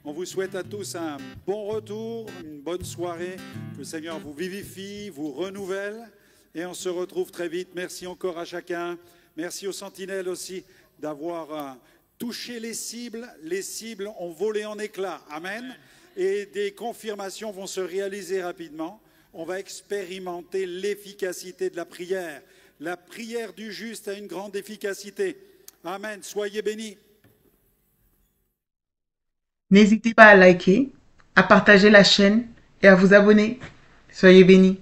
On vous souhaite à tous un bon retour, une bonne soirée. Que le Seigneur vous vivifie, vous renouvelle. Et on se retrouve très vite. Merci encore à chacun. Merci aux sentinelles aussi d'avoir touché les cibles. Les cibles ont volé en éclats. Amen. Et des confirmations vont se réaliser rapidement. On va expérimenter l'efficacité de la prière. La prière du juste a une grande efficacité. Amen. Soyez bénis. N'hésitez pas à liker, à partager la chaîne et à vous abonner. Soyez bénis.